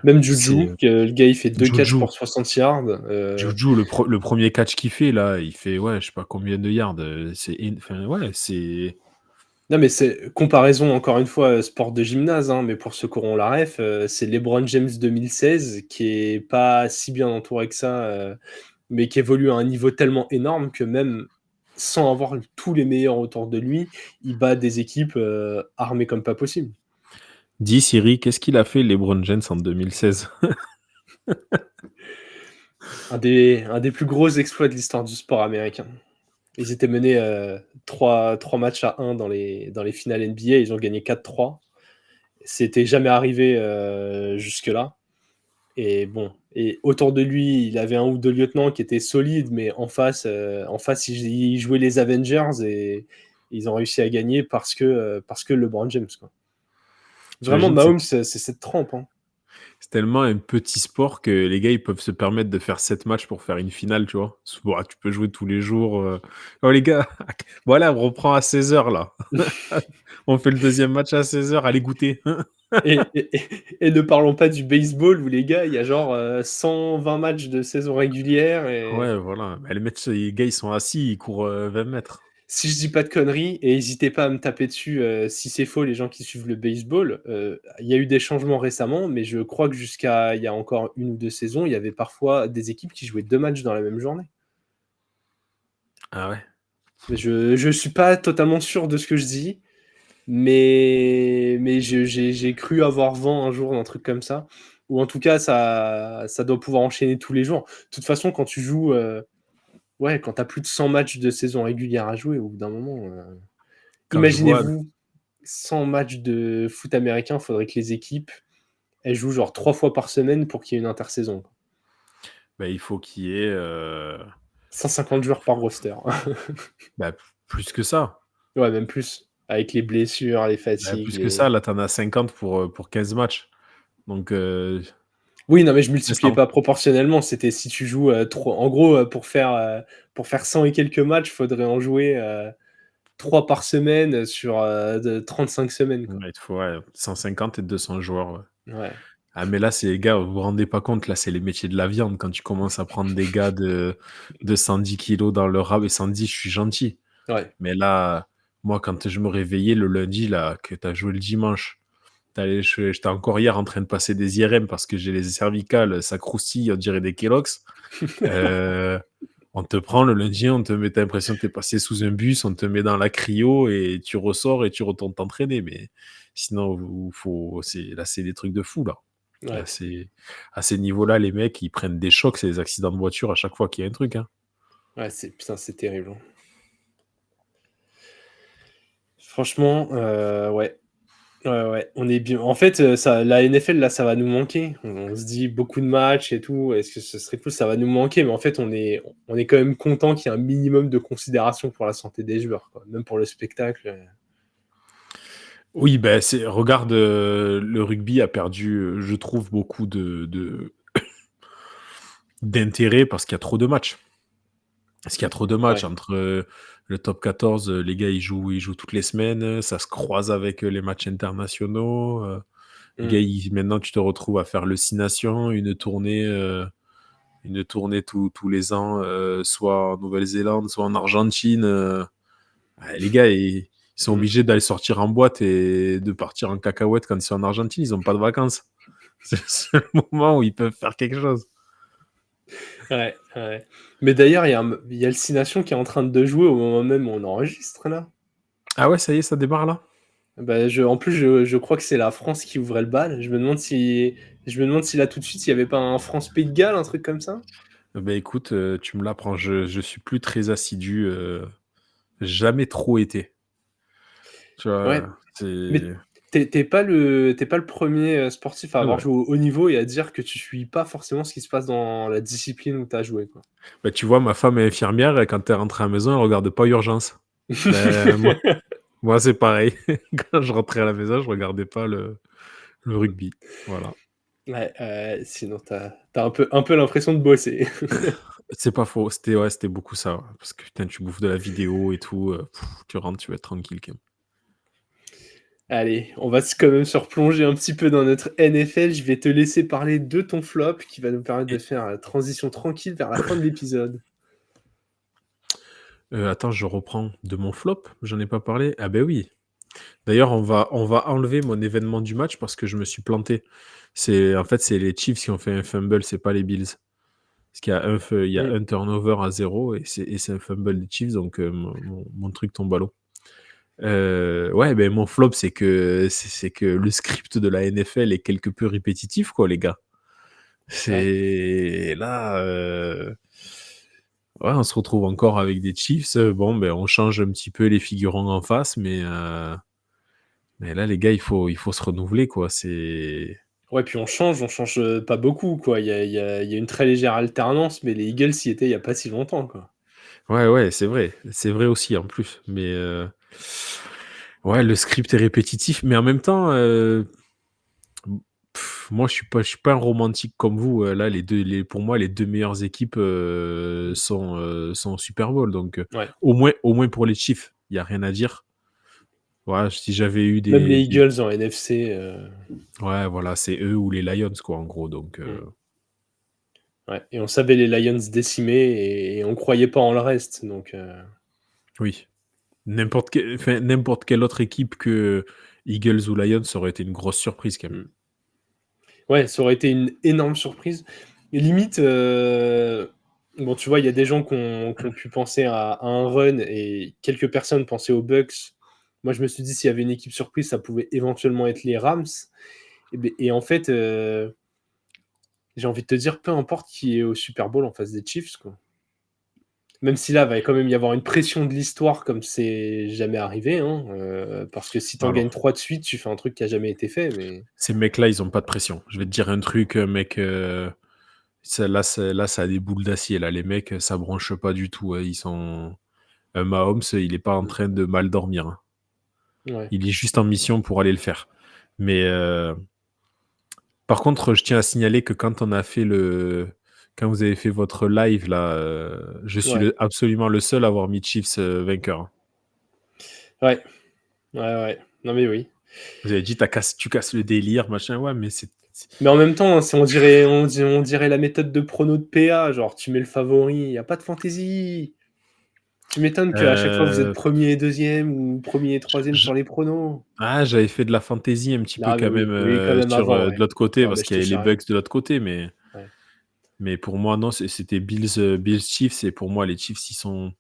Même Juju, le gars il fait 2 catchs pour 60 yards. Juju, le premier catch qu'il fait là, il fait je sais pas combien de yards. C'est Non, mais c'est comparaison, encore une fois, sport de gymnase, hein, mais pour ceux qui auront la ref, c'est LeBron James 2016 qui est pas si bien entouré que ça, mais qui évolue à un niveau tellement énorme que même sans avoir tous les meilleurs autour de lui, il bat des équipes armées comme pas possible. Dis Siri, qu'est-ce qu'il a fait LeBron James en 2016? Un des plus gros exploits de l'histoire du sport américain. Ils étaient menés 3 matchs à 1 dans les finales NBA, ils ont gagné 4-3. C'était jamais arrivé jusque-là. Et bon, et autour de lui, il avait un ou deux lieutenants qui étaient solides, mais en face, ils jouaient les Avengers et ils ont réussi à gagner parce que LeBron James, quoi. Vraiment, T'imagines, Mahomes, c'est cette trempe, hein. c'est tellement un petit sport que les gars, ils peuvent se permettre de faire 7 matchs pour faire une finale, tu vois. Bon, tu peux jouer tous les jours. Oh les gars, voilà, on reprend à 16h là. On fait le deuxième match à 16h, allez goûter. Et ne parlons pas du baseball où les gars, il y a genre 120 matchs de saison régulière. Et Ouais, voilà. Bah, les gars, ils sont assis, ils courent 20 mètres. si je dis pas de conneries, et n'hésitez pas à me taper dessus si c'est faux, les gens qui suivent le baseball, il y a eu des changements récemment, mais je crois que jusqu'à il y a encore 1 ou 2 saisons, il y avait parfois des équipes qui jouaient 2 matchs dans la même journée. Ah ouais. Mais je suis pas totalement sûr de ce que je dis, mais j'ai cru avoir vent un jour d'un truc comme ça, ou en tout cas ça doit pouvoir enchaîner tous les jours. De toute façon, quand tu joues, ouais, quand tu as plus de 100 matchs de saison régulière à jouer, au bout d'un moment, Quand je vois, imaginez-vous 100 matchs de foot américain, il faudrait que les équipes, elles jouent genre 3 fois par semaine pour qu'il y ait une intersaison. bah, il faut qu'il y ait 150 joueurs par roster. bah, plus que ça. Ouais, même plus. Avec les blessures, les Bah, fatigues. plus que ça, là, t'en as 50 pour 15 matchs. Donc, Oui, non, mais je multipliais 100. pas proportionnellement. C'était si tu joues trop. En gros, pour faire 100 et quelques matchs, il faudrait en jouer 3 par semaine sur 35 semaines, quoi. Ouais, il faut 150 et 200 joueurs. Ouais. Ouais. Ah, mais là, c'est les gars, vous vous rendez pas compte, là, c'est les métiers de la viande. Quand tu commences à prendre des gars de 110 kilos dans le rab, et 110, je suis gentil. Ouais. Mais là, moi, quand je me réveillais le lundi, là, que tu as joué le dimanche, j'étais encore hier en train de passer des IRM parce que j'ai les cervicales, ça croustille, on dirait des Kellogg's. On te prend le lundi, t'as l'impression que tu es passé sous un bus, on te met dans la cryo et tu ressors et tu retournes t'entraîner. Mais sinon, là, c'est des trucs de fou, là. Ouais. Là, à ces niveaux-là, les mecs, ils prennent des chocs, c'est des accidents de voiture à chaque fois qu'il y a un truc, hein. Ouais, putain, c'est terrible, hein. Franchement, ouais. Ouais. On est bien. En fait, la NFL, là, ça va nous manquer. On se dit beaucoup de matchs et tout. Est-ce que ce serait cool? Ça va nous manquer. Mais en fait, on est quand même content qu'il y ait un minimum de considération pour la santé des joueurs, quoi. Même pour le spectacle. Oui, ben regarde, le rugby a perdu, je trouve, beaucoup d'intérêt parce qu'il y a trop de matchs. Parce qu'il y a trop de matchs Ouais. entre le top 14, les gars, ils jouent toutes les semaines, ça se croise avec les matchs internationaux. Les gars, maintenant, tu te retrouves à faire le 6 Nations, une tournée tous les ans, soit en Nouvelle-Zélande, soit en Argentine. Les gars, ils sont obligés d'aller sortir en boîte et de partir en cacahuète quand ils sont en Argentine. Ils n'ont pas de vacances. C'est le seul moment où ils peuvent faire quelque chose. Ouais. Mais d'ailleurs, il y a le 6 Nations qui est en train de jouer au moment même où on enregistre, là. Ah ouais, ça y est, ça démarre là? Bah, en plus, je crois que c'est la France qui ouvrait le bal. Je me demande si là, tout de suite, il n'y avait pas un France-Pays de Galles, un truc comme ça. Bah écoute, tu me l'apprends. Je suis plus très assidu. Jamais trop été. Tu vois, Ouais. Mais t'es pas le premier sportif à avoir Ouais. joué au haut niveau et à dire que tu suis pas forcément ce qui se passe dans la discipline où tu as joué, quoi. Bah, tu vois, ma femme est infirmière et quand elle est rentrée à la maison, elle regarde pas Urgence. Moi, c'est pareil. Quand je rentrais à la maison, je regardais pas le rugby. Voilà. Ouais, sinon t'as un peu l'impression de bosser. C'est pas faux. C'était beaucoup ça. Parce que putain, tu bouffes de la vidéo et tout. Tu rentres, tu vas être tranquille quand même. Allez, on va quand même se replonger un petit peu dans notre NFL. Je vais te laisser parler de ton flop qui va nous permettre de faire la transition tranquille vers la fin de l'épisode. Attends, je reprends de mon flop. J'en ai pas parlé. Ah ben oui. D'ailleurs, on va enlever mon événement du match parce que je me suis planté. En fait, c'est les Chiefs qui ont fait un fumble, c'est pas les Bills. Parce qu'il y a il y a Mm. un turnover à 0 et c'est un fumble des Chiefs, donc mon truc tombe à l'eau. Ouais, ben mon flop, c'est que le script de la NFL est quelque peu répétitif, quoi, les gars. C'est là, ouais, on se retrouve encore avec des Chiefs. Bon, ben on change un petit peu les figurants en face, mais là, les gars, il faut se renouveler, quoi. C'est Ouais, puis on change pas beaucoup, quoi. Il y a une très légère alternance, mais les Eagles y étaient il y a pas si longtemps, quoi. ouais, ouais, c'est vrai aussi en plus. Mais ouais, le script est répétitif, mais en même temps, moi, je suis pas un romantique comme vous. Là, pour moi, les deux meilleures équipes sont au Super Bowl. Donc, Ouais. au moins pour les Chiefs, il y a rien à dire. Voilà, si j'avais eu Même les Eagles en NFC. ouais, voilà, c'est eux ou les Lions, quoi, en gros. Donc, Ouais. Et on savait les Lions décimés et on croyait pas en le reste. Donc, oui. N'importe quelle autre équipe que Eagles ou Lions, ça aurait été une grosse surprise, quand même. ouais, ça aurait été une énorme surprise. Et limite, bon, tu vois, il y a des gens qui ont pu penser à un run et quelques personnes pensaient aux Bucks. Moi, je me suis dit, s'il y avait une équipe surprise, ça pouvait éventuellement être les Rams. Et en fait, j'ai envie de te dire, peu importe qui est au Super Bowl en face des Chiefs, quoi. Même si là, il va quand même y avoir une pression de l'histoire comme c'est jamais arrivé, hein, parce que si t'en Alors, gagnes 3 de suite, tu fais un truc qui a jamais été fait. Mais ces mecs-là, ils ont pas de pression. Je vais te dire un truc, mec. Là, ça a des boules d'acier. Là, les mecs, ça bronche pas du tout. Hein. Ils sont. Mahomes, il est pas en train de mal dormir. Hein. ouais, Il est juste en mission pour aller le faire. Mais par contre, je tiens à signaler que quand vous avez fait votre live là, je suis ouais, absolument le seul à avoir mis Chiefs vainqueur. Hein. ouais, ouais. Non mais oui. Vous avez dit tu casses le délire, machin. Ouais, mais Mais en même temps, on dirait la méthode de prono de PA, genre tu mets le favori, il n'y a pas de fantaisie. Tu m'étonnes qu'à chaque fois vous êtes Euh, premier et deuxième ou premier et troisième je- sur les pronos. j'avais fait de la fantaisie un petit peu Ah mais quand même oui, quand même sur avant, de ouais. l'autre côté Ouais, bah, parce je qu'il te y avait les charrie. Bucks de l'autre côté, Ouais. mais pour moi non, c'était Bills Chiefs et pour moi les Chiefs ils sont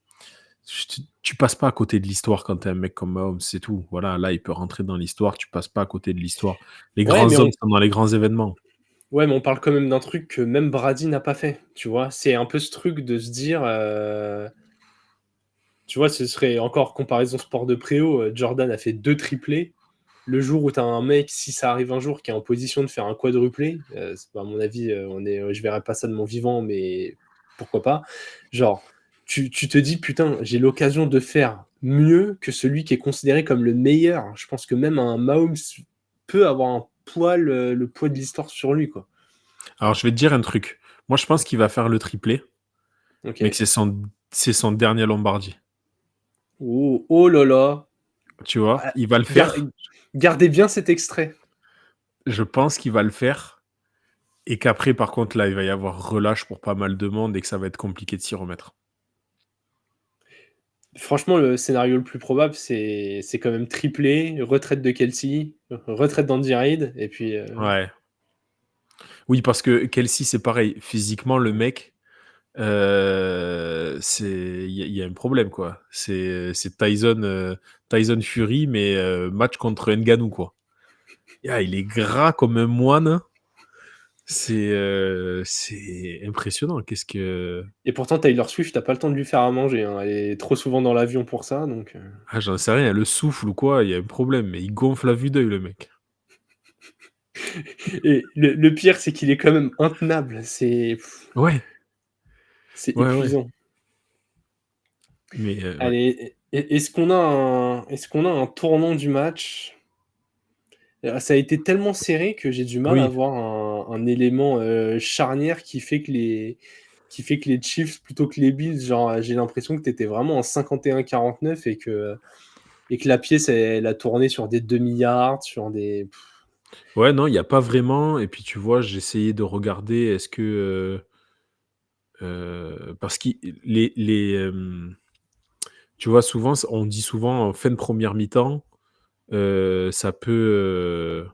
tu passes pas à côté de l'histoire quand t'es un mec comme Mahomes, c'est tout. Voilà, là il peut rentrer dans l'histoire, tu passes pas à côté de l'histoire. Les Ouais, grands hommes sont dans les grands événements. ouais, mais on parle quand même d'un truc que même Brady n'a pas fait, tu vois. C'est un peu ce truc de se dire, tu vois, ce serait encore comparaison sport de préau. Jordan a fait 2 triplés. Le jour où tu as un mec, si ça arrive un jour, qui est en position de faire un quadruplé, à mon avis, je verrai pas ça de mon vivant, mais pourquoi pas. Genre, tu te dis, putain, j'ai l'occasion de faire mieux que celui qui est considéré comme le meilleur. Je pense que même un Mahomes peut avoir un poids, le poids de l'histoire sur lui, quoi. Alors je vais te dire un truc. Moi je pense qu'il va faire le triplé, mais que Ok. c'est son dernier Lombardie. Oh, oh là là. Tu vois, Ah, il va le gar- faire. Gardez bien cet extrait. Je pense qu'il va le faire et qu'après par contre là il va y avoir relâche pour pas mal de monde et que ça va être compliqué de s'y remettre. Franchement, le scénario le plus probable, c'est quand même triplé, retraite de Kelsey, retraite d'Andy Reid, et puis Ouais. Oui, parce que Kelsey, c'est pareil. Physiquement, le mec, il y a un problème, quoi. C'est Tyson Fury, mais match contre Ngannou, quoi. Yeah, il est gras comme un moine. C'est impressionnant. et pourtant Taylor Swift, t'as pas le temps de lui faire à manger, hein. Elle est trop souvent dans l'avion pour ça, donc Ah, j'en sais rien. Le souffle ou quoi, il y a un problème. Mais il gonfle à vue d'œil, le mec. et le pire, c'est qu'il est quand même intenable. Ouais, C'est ouais, ouais. épuisant. Mais ouais. Allez, est-ce qu'on a un tournant du match? Ça a été tellement serré que j'ai du mal à Oui. voir un élément, charnière qui fait que les Chiefs plutôt que les Bills, genre, j'ai l'impression que tu étais vraiment en 51-49 et que la pièce, elle a tourné sur des demi-yards, sur des Ouais, non, il n'y a pas vraiment. Et puis, tu vois, j'ai essayé de regarder, est-ce que. Parce que tu vois, souvent, on dit souvent en fin de première mi-temps, ça peut.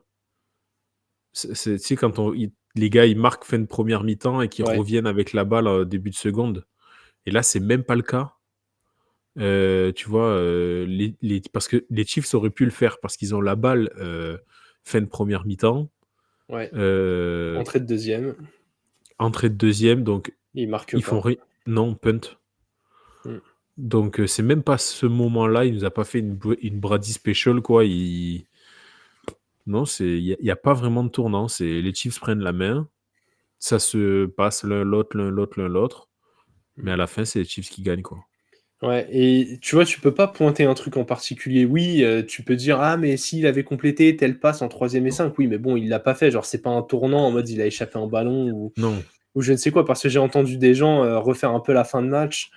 Tu sais, quand les gars ils marquent fin de première mi-temps et qu'ils Ouais. reviennent avec la balle au début de seconde. Et là, c'est même pas le cas. Tu vois, parce que les Chiefs auraient pu le faire parce qu'ils ont la balle fin de première mi-temps, Ouais. euh, Entrée de deuxième, entrée de deuxième, donc il marque ils pas. font non, punt. Mm. Donc c'est même pas ce moment-là, il nous a pas fait une Brady special, quoi. Non, il y a pas vraiment de tournant. Les Chiefs prennent la main, ça se passe l'un l'autre, l'un l'autre, l'un l'autre, mais à la fin, c'est les Chiefs qui gagnent, quoi. Ouais, et tu vois, tu peux pas pointer un truc en particulier. Oui, tu peux dire: «Ah mais s'il avait complété telle passe en 3e et 5», oui, mais bon, il l'a pas fait. Genre, c'est pas un tournant en mode il a échappé un ballon Non. ou je ne sais quoi. Parce que j'ai entendu des gens, refaire un peu la fin de match,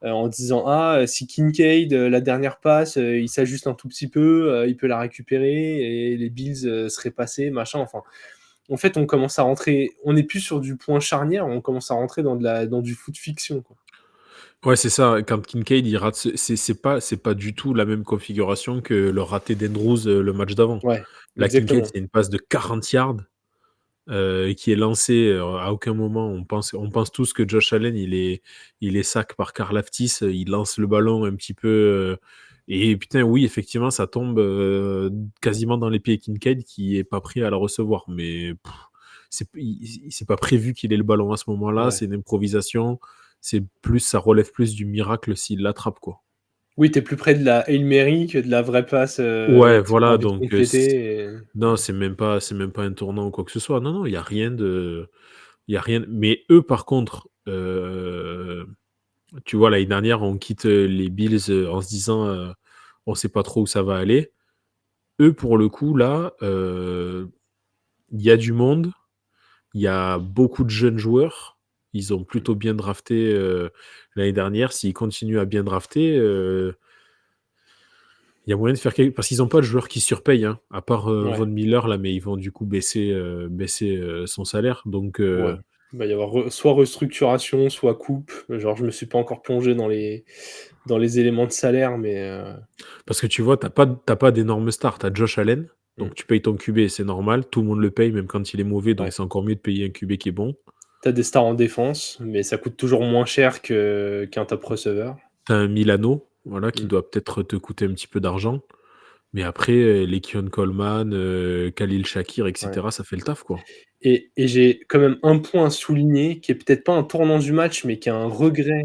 en disant: «Ah, si Kincaid, la dernière passe, il s'ajuste un tout petit peu, il peut la récupérer et les Bills, seraient passés», machin. Enfin, en fait, on commence à rentrer on n'est plus sur du point charnière, on commence à rentrer dans du foot fiction, quoi. Ouais, c'est ça. Quand Kincaid il rate, c'est pas du tout la même configuration que le raté d'Andrews le match d'avant. Ouais, La Kincaid, exactement. c'est une passe de 40 yards qui est lancée. À aucun moment, on pense tous que Josh Allen, il est sac par Karlaftis. Il lance le ballon un petit peu. Et putain, oui, effectivement, ça tombe quasiment dans les pieds de Kincaid qui est pas prêt à la recevoir. Mais c'est pas prévu qu'il ait le ballon à ce moment-là. Ouais. C'est une improvisation. Ça relève plus du miracle s'il l'attrape, quoi. Oui, tu es plus près de la Hail Mary que de la vraie passe, Ouais, qu'ils ont voilà, envie de donc compléter et non, c'est même pas un tournant ou quoi que ce soit. Non, non, il y a rien. Mais eux, par contre, tu vois, l'année dernière, on quitte les Bills en se disant, on sait pas trop où ça va aller. Eux, pour le coup, là, il y a du monde, il y a beaucoup de jeunes joueurs. Ils ont plutôt bien drafté l'année dernière. S'ils continuent à bien drafter, il y a moyen de faire parce qu'ils n'ont pas de joueurs qui surpayent, hein, à part ouais, Von Miller, là, mais ils vont du coup baisser son salaire. Donc, ouais. Il va y avoir soit restructuration, soit coupe. Genre, je me suis pas encore plongé dans les éléments de salaire, mais parce que tu vois, t'as pas d'énormes stars. Tu as Josh Allen, mmh. donc tu payes ton QB, c'est normal. Tout le monde le paye, même quand il est mauvais, donc Ouais. c'est encore mieux de payer un QB qui est bon. Tu as des stars en défense, mais ça coûte toujours moins cher qu'un top receveur. Tu as un Milano, voilà, qui Mmh. doit peut-être te coûter un petit peu d'argent. Mais après, les Keon Coleman, Khalil Shakir, Ouais. etc., ça fait le taf, quoi. Et j'ai quand même un point à souligner qui est peut-être pas un tournant du match, mais qui est un regret,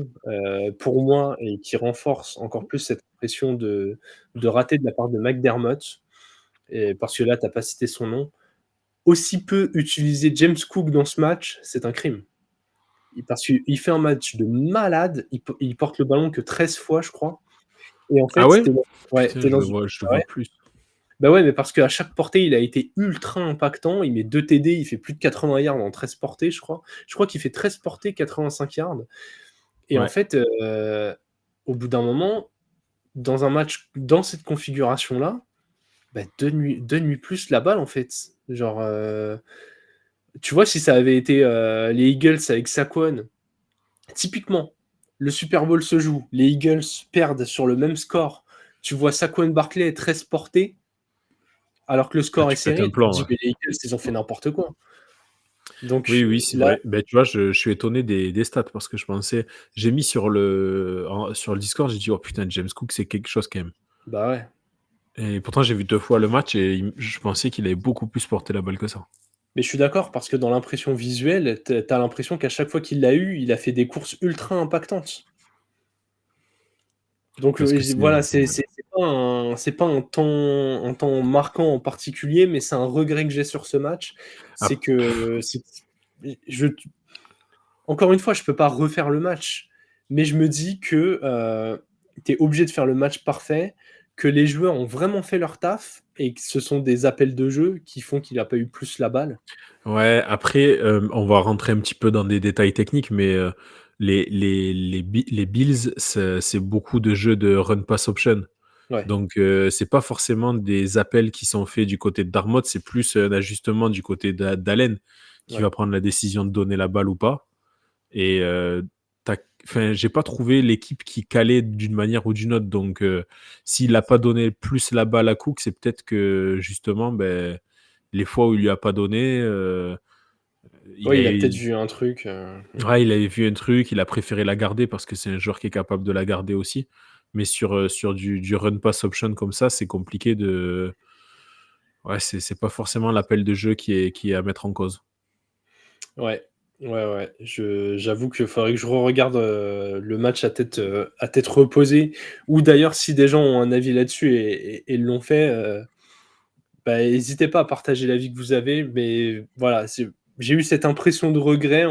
pour moi et qui renforce encore plus cette impression de raté de la part de McDermott, et parce que là, tu as pas cité son nom. Aussi peu utiliser James Cook dans ce match, c'est un crime. Parce qu'il fait un match de malade, il porte le ballon que 13 fois, je crois, et en Ah fait, ouais? tu Putain, es dans une je le ouais. vois plus. Bah ouais, mais parce qu'à chaque portée, il a été ultra impactant. Il met 2 TD, il fait plus de 80 yards en 13 portées, je crois. Je crois qu'il fait 13 portées, 85 yards. Et en Ouais. fait, au bout d'un moment, dans un match dans cette configuration-là, bah, donne-lui plus la balle, en fait. Genre, tu vois, si ça avait été, les Eagles avec Saquon, typiquement, le Super Bowl se joue, les Eagles perdent sur le même score. Tu vois Saquon Barkley 13 portées, alors que le Ah, score est tu pètes serré, un tu te plan, dis: ouais. «Mais les Eagles, ils ont fait n'importe quoi». Oui, Donc oui, c'est là, vrai. Ben, tu vois, je suis étonné des stats parce que j'ai mis sur sur le Discord, j'ai dit, oh putain, James Cook, c'est quelque chose quand même. bah ouais. Et pourtant, j'ai vu 2 fois le match et je pensais qu'il avait beaucoup plus porté la balle que ça. Mais je suis d'accord parce que dans l'impression visuelle, tu as l'impression qu'à chaque fois qu'il l'a eu, il a fait des courses ultra impactantes. Donc Parce que voilà, ouais. c'est pas un temps marquant en particulier, mais c'est un regret que j'ai sur ce match. C'est Ah, que je encore une fois, je peux pas refaire le match, mais je me dis que, tu es obligé de faire le match parfait, que les joueurs ont vraiment fait leur taf et que ce sont des appels de jeu qui font qu'il a pas eu plus la balle. ouais, après, on va rentrer un petit peu dans des détails techniques, mais les Bills, c'est beaucoup de jeux de run-pass option. Ouais, Donc, c'est pas forcément des appels qui sont faits du côté de Darmot, c'est plus un ajustement du côté d'Allen qui ouais. va prendre la décision de donner la balle ou pas. Et j'ai pas trouvé l'équipe qui calait d'une manière ou d'une autre. Donc, s'il a pas donné plus la balle à Cook, c'est peut-être que justement, les fois où il lui a pas donné, Ouais, il a peut-être vu un truc. ouais, il avait vu un truc, il a préféré la garder parce que c'est un joueur qui est capable de la garder aussi. Mais sur du run pass option comme ça, c'est compliqué de. Ouais, c'est pas forcément l'appel de jeu qui est à mettre en cause. Ouais, ouais. J'avoue qu'il faudrait que je re-regarde le match à tête reposée. Ou d'ailleurs, si des gens ont un avis là-dessus et l'ont fait, n'hésitez pas à partager l'avis que vous avez. Mais voilà, j'ai eu cette impression de regret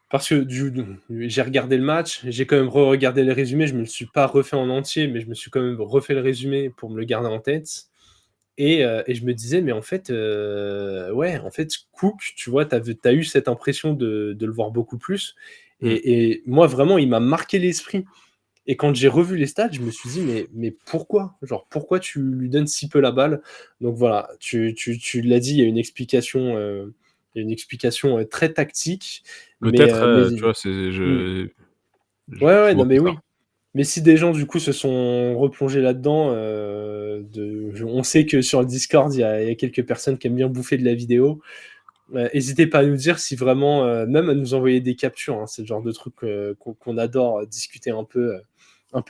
parce que j'ai regardé le match, j'ai quand même re-regardé les résumés. Je me le suis pas refait en entier, mais je me suis quand même refait le résumé pour me le garder en tête. Et je me disais, mais en fait, ouais, en fait, Cook, tu vois, t'as eu cette impression de le voir beaucoup plus. Et moi, vraiment, il m'a marqué l'esprit. Et quand j'ai revu les stats, je me suis dit, mais pourquoi? Genre, pourquoi tu lui donnes si peu la balle? Donc voilà, tu l'as dit, il y a une explication, très tactique. Peut-être, tu vois, Ouais, je vois non, mais ça. oui. Mais si des gens, du coup, se sont replongés là-dedans, on sait que sur le Discord, il y a quelques personnes qui aiment bien bouffer de la vidéo. N'hésitez pas à nous dire si vraiment, même à nous envoyer des captures, hein, c'est le genre de truc qu'on adore discuter un peu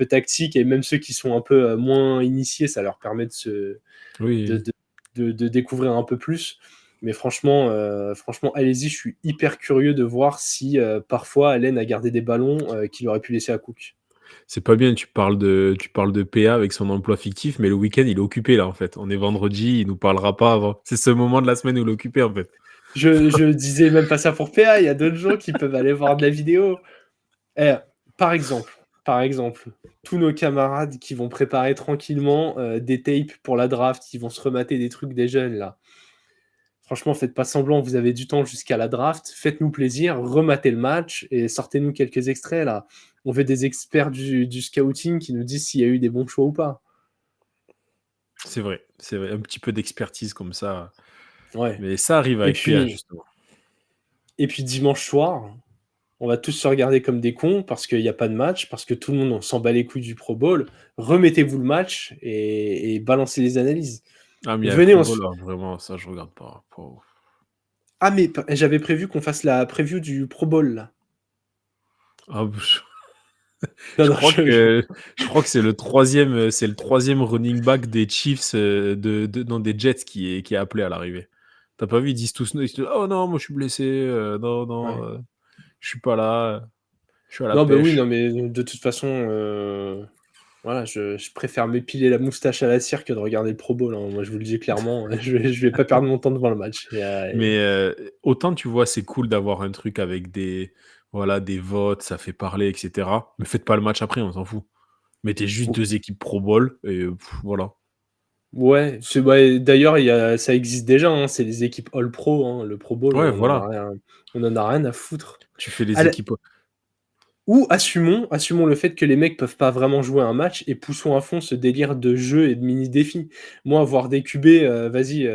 tactique, et même ceux qui sont un peu moins initiés, ça leur permet Oui. de découvrir un peu plus. Mais franchement, allez-y, je suis hyper curieux de voir si parfois Allen a gardé des ballons qu'il aurait pu laisser à Cook. C'est pas bien, tu parles de PA avec son emploi fictif, mais le week-end, il est occupé là en fait. On est vendredi, il nous parlera pas avant. C'est ce moment de la semaine où il est occupé en fait. Je disais même pas ça pour PA, il y a d'autres gens qui peuvent aller voir de la vidéo. Par exemple, tous nos camarades qui vont préparer tranquillement des tapes pour la draft, qui vont se remater des trucs des jeunes là. Franchement, faites pas semblant, vous avez du temps jusqu'à la draft, faites-nous plaisir, rematez le match et sortez-nous quelques extraits là. On veut des experts du scouting qui nous disent s'il y a eu des bons choix ou pas. C'est vrai, un petit peu d'expertise comme ça. Ouais. Mais ça arrive avec PA justement. Et puis dimanche soir, on va tous se regarder comme des cons parce qu'il n'y a pas de match, parce que tout le monde s'en bat les couilles du Pro Bowl. Remettez-vous le match et balancez les analyses. Ah, mais Venez, Pro Bowl, là, vraiment, ça, je regarde pas. Ah, mais j'avais prévu qu'on fasse la preview du Pro Bowl, là. Ah, je crois que c'est le troisième running back des Chiefs, non, des Jets qui est appelé à l'arrivée. T'as pas vu, ils disent tous, oh non, moi je suis blessé, non, Ouais. je suis pas là, je suis à la Non, bah oui, pêche. non, mais de toute façon, voilà, je préfère m'épiler la moustache à la cire que de regarder le Pro Bowl, hein. Moi, je vous le dis clairement, je vais pas perdre mon temps devant le match. Mais autant, tu vois, c'est cool d'avoir un truc avec des votes, ça fait parler, etc. Mais faites pas le match après, on s'en fout. Mettez juste 2 équipes Pro Bowl et voilà. Ouais, d'ailleurs, ça existe déjà, hein, c'est les équipes All Pro, hein, le Pro Bowl, Ouais, on voilà. en a rien à foutre. Tu fais les équipes. Ou assumons le fait que les mecs peuvent pas vraiment jouer un match et poussons à fond ce délire de jeu et de mini-défi. Moi, voir des QB, vas-y,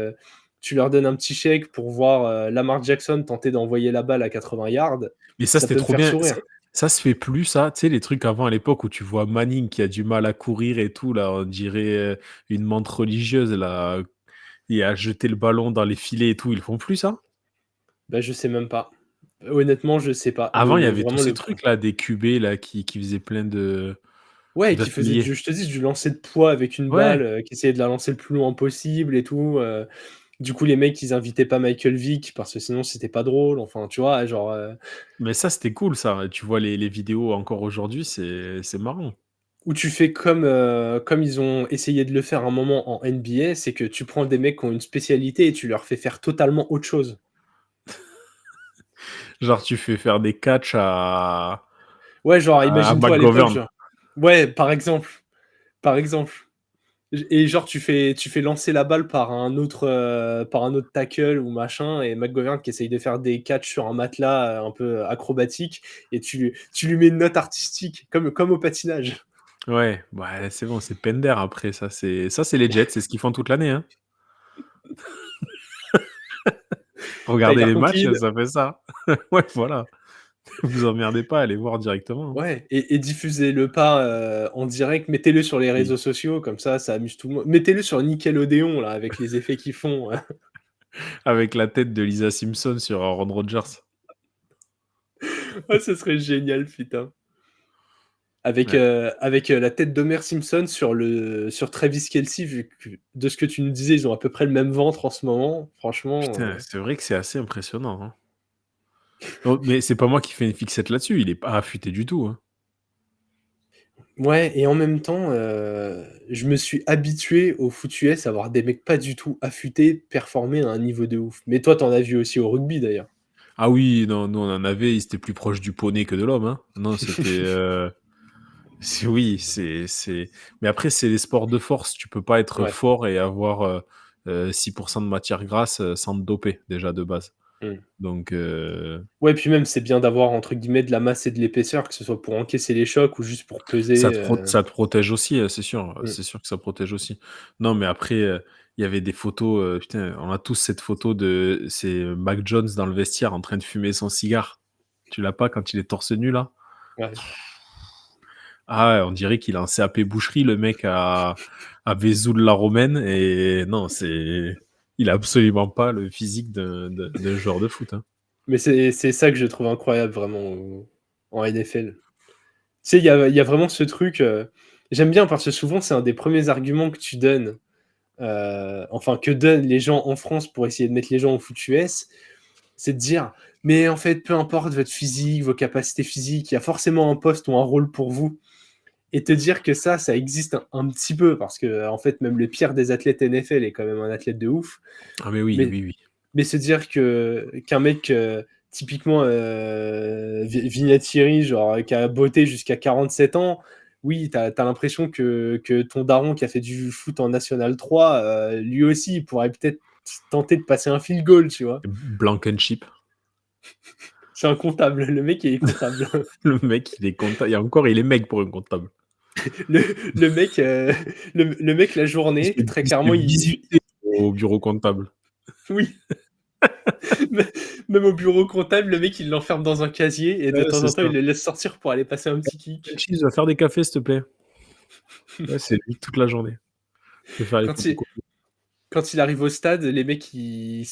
tu leur donnes un petit chèque pour voir Lamar Jackson tenter d'envoyer la balle à 80 yards. Mais ça, c'était peut me trop faire bien. sourire. Ça se fait plus, ça. Tu sais, les trucs avant à l'époque où tu vois Manning qui a du mal à courir et tout, là, on dirait une menthe religieuse, là, et à jeter le ballon dans les filets et tout. Ils font plus ça? Bah, je sais même pas. Honnêtement, je sais pas. Avant, il y avait tous Vraiment ces trucs-là, des QB là, qui faisaient plein de Ouais, qui faisait d'affiliés. je te dis, du lancer de poids avec une Ouais, balle, qui essayait de la lancer le plus loin possible et tout. Du coup, les mecs, ils invitaient pas Michael Vick parce que sinon, c'était pas drôle. Enfin, tu vois, genre. mais ça, c'était cool, ça. Tu vois les vidéos encore aujourd'hui, c'est marrant. Où tu fais comme ils ont essayé de le faire un moment en NBA, c'est que tu prends des mecs qui ont une spécialité et tu leur fais faire totalement autre chose. Genre, tu fais faire des catchs à Ouais, genre, imagine-toi à l'époque, McGovern. genre. Ouais, par exemple. Par exemple. Et genre, tu fais lancer la balle par un autre tackle ou machin, et McGovern qui essaye de faire des catchs sur un matelas un peu acrobatique, et tu lui mets une note artistique, comme au patinage. Ouais, bah, c'est bon, c'est Pender après. Ça, c'est les Jets, c'est ce qu'ils font toute l'année. Hein. T'as Regarder l'air les matchs, compris. ça fait ça. Ouais, voilà. Vous emmerdez pas, allez voir directement. Hein. Ouais, et diffusez-le pas en direct, mettez-le sur les Oui. réseaux sociaux, comme ça amuse tout le monde. Mettez-le sur Nickelodeon, là, avec les effets qu'ils font. Avec la tête de Lisa Simpson sur Aaron Rodgers. Ouais, ce serait génial, putain. Avec, Ouais. la tête d'Homer Simpson sur Travis Kelce, vu que de ce que tu nous disais, ils ont à peu près le même ventre en ce moment. Franchement, Putain, c'est vrai que c'est assez impressionnant. Hein. Oh, mais c'est pas moi qui fais une fixette là-dessus, il est pas affûté du tout. Hein. ouais, et en même temps, je me suis habitué au foot US à voir des mecs pas du tout affûtés performer à un niveau de ouf. Mais toi, t'en as vu aussi au rugby, d'ailleurs. Ah oui, non, nous on en avait, ils étaient plus proches du poney que de l'homme. Hein. Non, c'était. Oui, c'est. Mais après, c'est les sports de force. Tu peux pas être Ouais. fort et avoir 6% de matière grasse sans te doper, déjà de base. Mmh. Donc, Ouais, puis même, c'est bien d'avoir, entre guillemets, de la masse et de l'épaisseur, que ce soit pour encaisser les chocs ou juste pour peser. ça te protège aussi, c'est sûr. Mmh. C'est sûr que ça protège aussi. Non, mais après, il y avait des photos. Putain, on a tous cette photo de. C'est Mac Jones dans le vestiaire en train de fumer son cigare. Tu l'as pas quand il est torse nu, là? Ouais. Ah, ouais, on dirait qu'il a un CAP boucherie, le mec à Vesoul-la-Romaine. Et non, il a absolument pas le physique d'un joueur de foot. Hein. Mais c'est ça que je trouve incroyable, vraiment, en NFL. Tu sais, il y a vraiment ce truc. J'aime bien parce que souvent, c'est un des premiers arguments que tu donnes, enfin, que donnent les gens en France pour essayer de mettre les gens au foot US. C'est de dire, mais en fait, peu importe votre physique, vos capacités physiques, il y a forcément un poste ou un rôle pour vous. Et te dire que ça existe un petit peu, parce que en fait, même le pire des athlètes NFL est quand même un athlète de ouf. Ah, mais oui, Mais, oui. mais se dire qu'un mec, typiquement Vinatieri, genre, qui a botté jusqu'à 47 ans, oui, t'as l'impression que ton daron qui a fait du foot en National 3, lui aussi, il pourrait peut-être tenter de passer un field goal, tu vois. Blankenship. C'est un comptable, le mec il est comptable. Le mec, il est comptable. Et encore, il est mec pour un comptable. le mec, le mec, la journée, très clairement, il se fait visiter au bureau comptable. Oui. Même au bureau comptable, le mec, il l'enferme dans un casier et de Ouais, temps c'est en temps, ça. il le laisse sortir pour aller passer un petit kick. Cheese, va faire des cafés, s'il te plaît. Ouais, c'est lui toute la journée. Je vais faire les photocopies. Quand il arrive au stade, les mecs, ils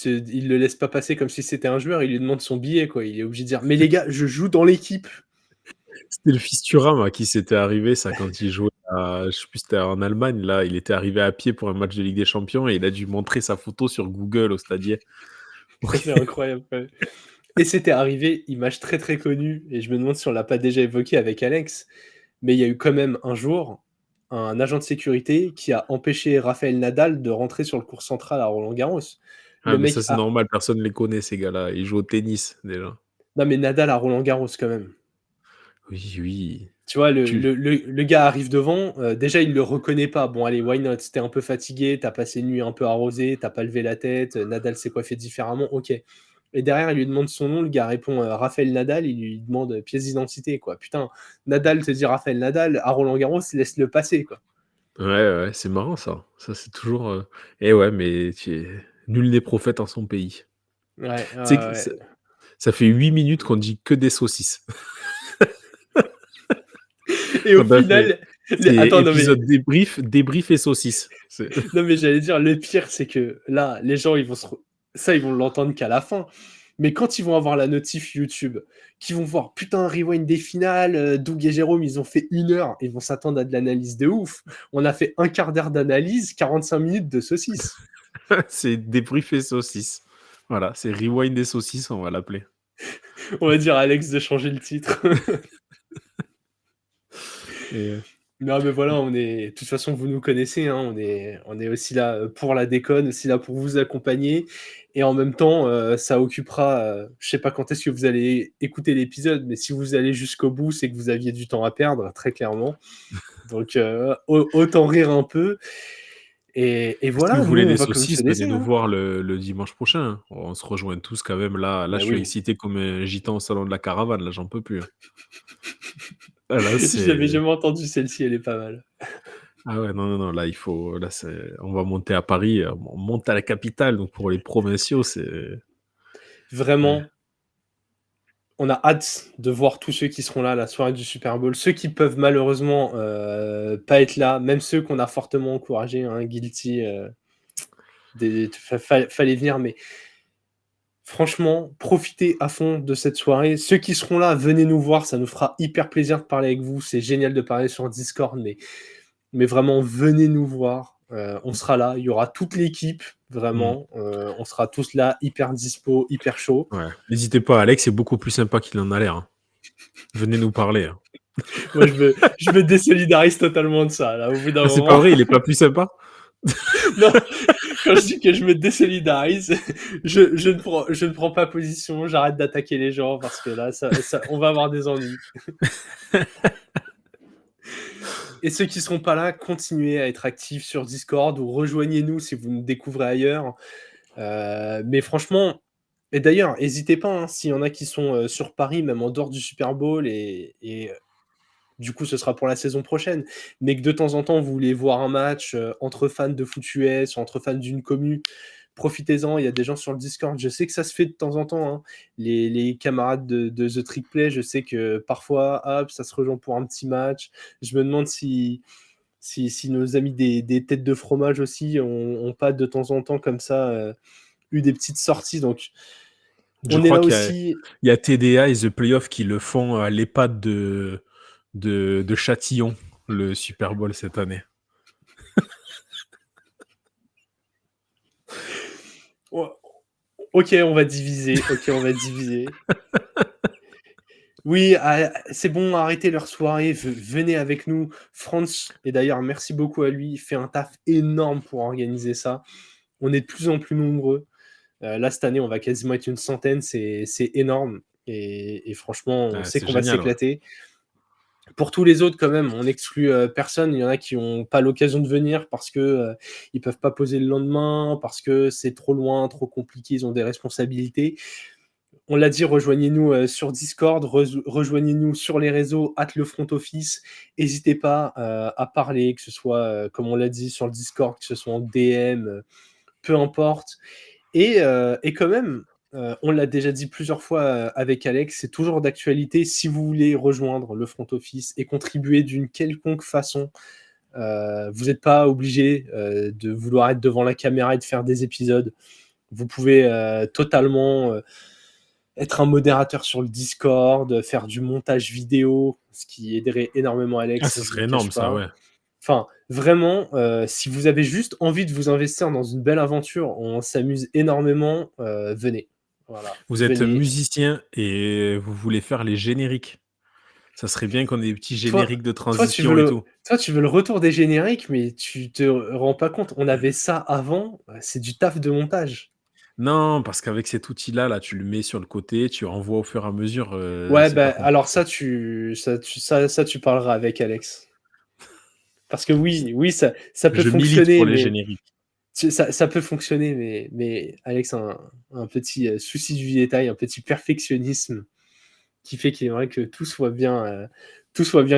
le laissent pas passer comme si c'était un joueur, ils lui demandent son billet, quoi. Il est obligé de dire, mais les gars, je joue dans l'équipe. C'était le fils Thuram à qui c'était arrivé, ça, quand il jouait je sais plus, c'était en Allemagne, là. Il était arrivé à pied pour un match de Ligue des Champions et il a dû montrer sa photo sur Google au stadier. Ça, c'est incroyable. Ouais. Et c'était arrivé, image très très connue, et je me demande si on l'a pas déjà évoqué avec Alex, mais il y a eu quand même un jour un agent de sécurité qui a empêché Rafael Nadal de rentrer sur le court central à Roland-Garros. Ah, Le mais mec ça, c'est normal, personne ne les connaît, ces gars-là. Ils jouent au tennis, déjà. Non, mais Nadal à Roland-Garros quand même. Oui, oui. Tu vois, le gars arrive devant, déjà il le reconnaît pas. Bon, allez, why not? T'es un peu fatigué, t'as passé une nuit un peu arrosée, t'as pas levé la tête, Nadal s'est coiffé différemment, ok. Et derrière, il lui demande son nom, le gars répond Raphaël Nadal, il lui demande pièce d'identité, quoi. Putain, Nadal te dit Raphaël Nadal, à Roland-Garros, laisse-le passer, quoi. Ouais, c'est marrant, ça. Ça, c'est toujours. Eh ouais, mais nul n'est prophète en son pays. Ouais, Tu sais que ça fait 8 minutes qu'on dit que des saucisses. Et au final, attends, épisode débrief et saucisses. Non, mais j'allais dire, le pire, c'est que là, les gens, ils vont l'entendre qu'à la fin. Mais quand ils vont avoir la notif YouTube, qu'ils vont voir, putain, rewind des finales, Doug et Jérôme, ils ont fait 1 heure, ils vont s'attendre à de l'analyse de ouf. On a fait un quart d'heure d'analyse, 45 minutes de saucisses. C'est débrief et saucisses. Voilà, c'est rewind des saucisses, on va l'appeler. On va dire à Alex de changer le titre. Non, mais voilà, de toute façon, vous nous connaissez, hein, on est aussi là pour la déconne, aussi là pour vous accompagner. Et en même temps, ça occupera, je sais pas quand est-ce que vous allez écouter l'épisode, mais si vous allez jusqu'au bout, c'est que vous aviez du temps à perdre, très clairement. Donc, autant rire un peu. Et voilà, si vous voulez nous, on des va saucisses, comme venez nous hein. voir le dimanche prochain. Hein. On se rejoint tous quand même. Là, Bah je suis oui. excité comme un gitan au salon de la caravane. Là, j'en peux plus. Hein. Ah, là, Je l'avais jamais entendu, celle-ci, elle est pas mal. Ah ouais, non, là, il faut. Là, on va monter à Paris, on monte à la capitale. Donc, pour les provinciaux, c'est. Vraiment, on a hâte de voir tous ceux qui seront là à la soirée du Super Bowl. Ceux qui peuvent malheureusement pas être là, même ceux qu'on a fortement encouragés, hein, Guilty, fallait venir, mais franchement, profitez à fond de cette soirée. Ceux qui seront là, venez nous voir, ça nous fera hyper plaisir de parler avec vous. C'est génial de parler sur Discord, mais vraiment, venez nous voir. On sera là, il y aura toute l'équipe, vraiment. On sera tous là, hyper dispo, hyper chaud. Ouais. N'hésitez pas, Alex est beaucoup plus sympa qu'il en a l'air. Hein. Venez nous parler. Hein. Moi, je me désolidarise totalement de ça. Là, au bout d'un moment... C'est pas vrai, il est pas plus sympa. Non, quand je dis que je me désolidarise, je ne prends pas position, j'arrête d'attaquer les gens parce que là, on va avoir des ennuis. Et ceux qui ne seront pas là, continuez à être actifs sur Discord ou rejoignez-nous si vous nous découvrez ailleurs. Mais franchement, et d'ailleurs, n'hésitez pas, hein, s'il y en a qui sont sur Paris, même en dehors du Super Bowl, et du coup, ce sera pour la saison prochaine, mais que de temps en temps, vous voulez voir un match entre fans de foot US, entre fans d'une commu, profitez-en, il y a des gens sur le Discord, je sais que ça se fait de temps en temps, hein. Les camarades de The Trick Play, je sais que parfois, hop, ça se rejoint pour un petit match. Je me demande si nos amis des têtes de fromage aussi ont pas de temps en temps comme ça eu des petites sorties, donc on est là aussi. Il y a TDA et The Playoff qui le font à l'EHPAD de Châtillon, le Super Bowl cette année. Ok, on va diviser. Oui, c'est bon, arrêtez leur soirée, venez avec nous. Franz, et d'ailleurs, merci beaucoup à lui, il fait un taf énorme pour organiser ça. On est de plus en plus nombreux. Là, cette année, on va quasiment être une centaine, c'est énorme. Et franchement, on sait qu'on va s'éclater. Ouais. Pour tous les autres, quand même, on n'exclut personne. Il y en a qui n'ont pas l'occasion de venir parce qu'ils ne peuvent pas poser le lendemain, parce que c'est trop loin, trop compliqué, ils ont des responsabilités. On l'a dit, rejoignez-nous sur Discord, rejoignez-nous sur les réseaux, @lefrontoffice. N'hésitez pas à parler, que ce soit, comme on l'a dit, sur le Discord, que ce soit en DM, peu importe. Et quand même, on l'a déjà dit plusieurs fois avec Alex, c'est toujours d'actualité. Si vous voulez rejoindre le front office et contribuer d'une quelconque façon, vous n'êtes pas obligé de vouloir être devant la caméra et de faire des épisodes. Vous pouvez totalement être un modérateur sur le Discord, faire du montage vidéo, ce qui aiderait énormément Alex. Ah, ça serait énorme, ça, ouais. Enfin, vraiment, si vous avez juste envie de vous investir dans une belle aventure, on s'amuse énormément, venez. Voilà. Vous êtes musicien et vous voulez faire les génériques. Ça serait bien qu'on ait des petits génériques de transition et tout. Toi, tu veux le retour des génériques, mais tu te rends pas compte. On avait ça avant, c'est du taf de montage. Non, parce qu'avec cet outil-là, là, tu le mets sur le côté, tu renvoies au fur et à mesure. Ouais, bah, alors ça, tu parleras avec Alex. Parce que oui, ça peut fonctionner. Pour les génériques. Ça peut fonctionner, mais Alex a un petit souci du détail, un petit perfectionnisme qui fait qu'il aimerait que tout soit bien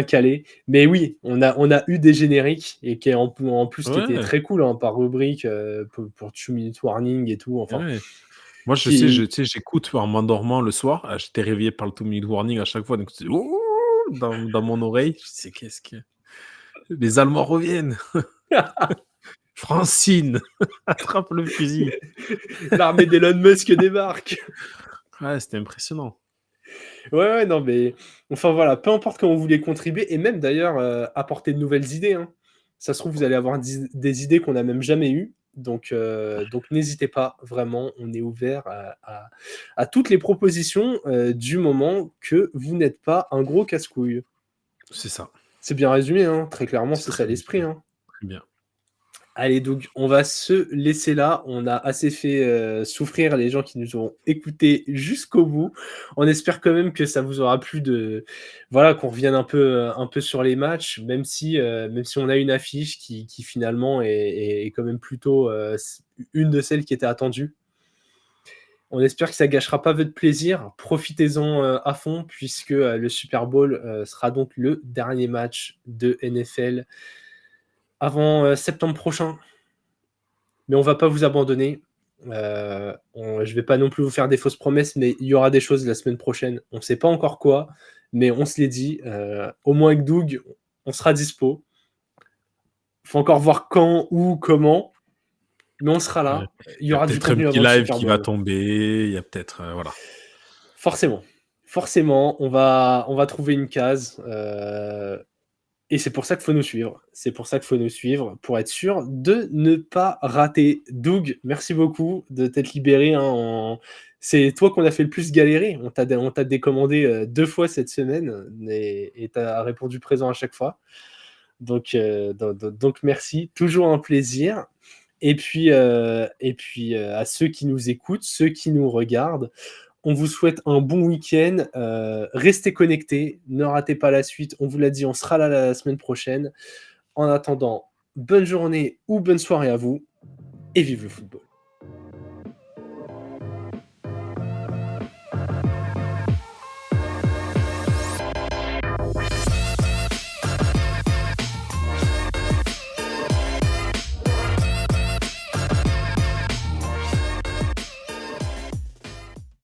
calé. Mais oui, on a eu des génériques et qui en plus qui étaient très cool, hein, par rubrique pour 2 minute warning et tout. Enfin, ouais. Moi, je sais, j'écoute en m'endormant le soir. J'étais réveillé par le 2 minute warning à chaque fois, donc dans mon oreille. Je sais qu'est-ce que les Allemands reviennent. Francine, attrape le fusil. L'armée d'Elon Musk débarque. Ouais, c'était impressionnant. Ouais, non, mais enfin voilà, peu importe comment vous voulez contribuer, et même d'ailleurs apporter de nouvelles idées. Hein. Ça se trouve, vous allez avoir des idées qu'on n'a même jamais eues. Donc n'hésitez pas, vraiment, on est ouvert à toutes les propositions du moment que vous n'êtes pas un gros casse-couille. C'est ça. C'est bien résumé, hein. Très clairement, c'est ça l'esprit. Hein. Très bien. Allez, donc on va se laisser là. On a assez fait souffrir les gens qui nous ont écoutés jusqu'au bout. On espère quand même que ça vous aura plu qu'on revienne un peu sur les matchs, même si on a une affiche qui finalement est quand même plutôt une de celles qui était attendue. On espère que ça gâchera pas votre plaisir. Profitez-en à fond puisque le Super Bowl sera donc le dernier match de NFL avant septembre prochain. Mais on va pas vous abandonner. Je vais pas non plus vous faire des fausses promesses, mais il y aura des choses la semaine prochaine. On sait pas encore quoi, mais on se l'est dit. Au moins avec Doug, on sera dispo. Faut encore voir quand, où, comment, mais on sera là. Il y aura du peut-être un contenu petit avant le live Super qui Bowl. va tomber. Il y a peut-être. Voilà. Forcément, on va trouver une case. Et c'est pour ça qu'il faut nous suivre. C'est pour ça qu'il faut nous suivre, pour être sûr de ne pas rater. Doug, merci beaucoup de t'être libéré. C'est toi qu'on a fait le plus galérer. On t'a décommandé 2 fois cette semaine et tu as répondu présent à chaque fois. Donc merci. Toujours un plaisir. Et puis à ceux qui nous écoutent, ceux qui nous regardent, on vous souhaite un bon week-end. Restez connectés. Ne ratez pas la suite. On vous l'a dit, on sera là la semaine prochaine. En attendant, bonne journée ou bonne soirée à vous. Et vive le football.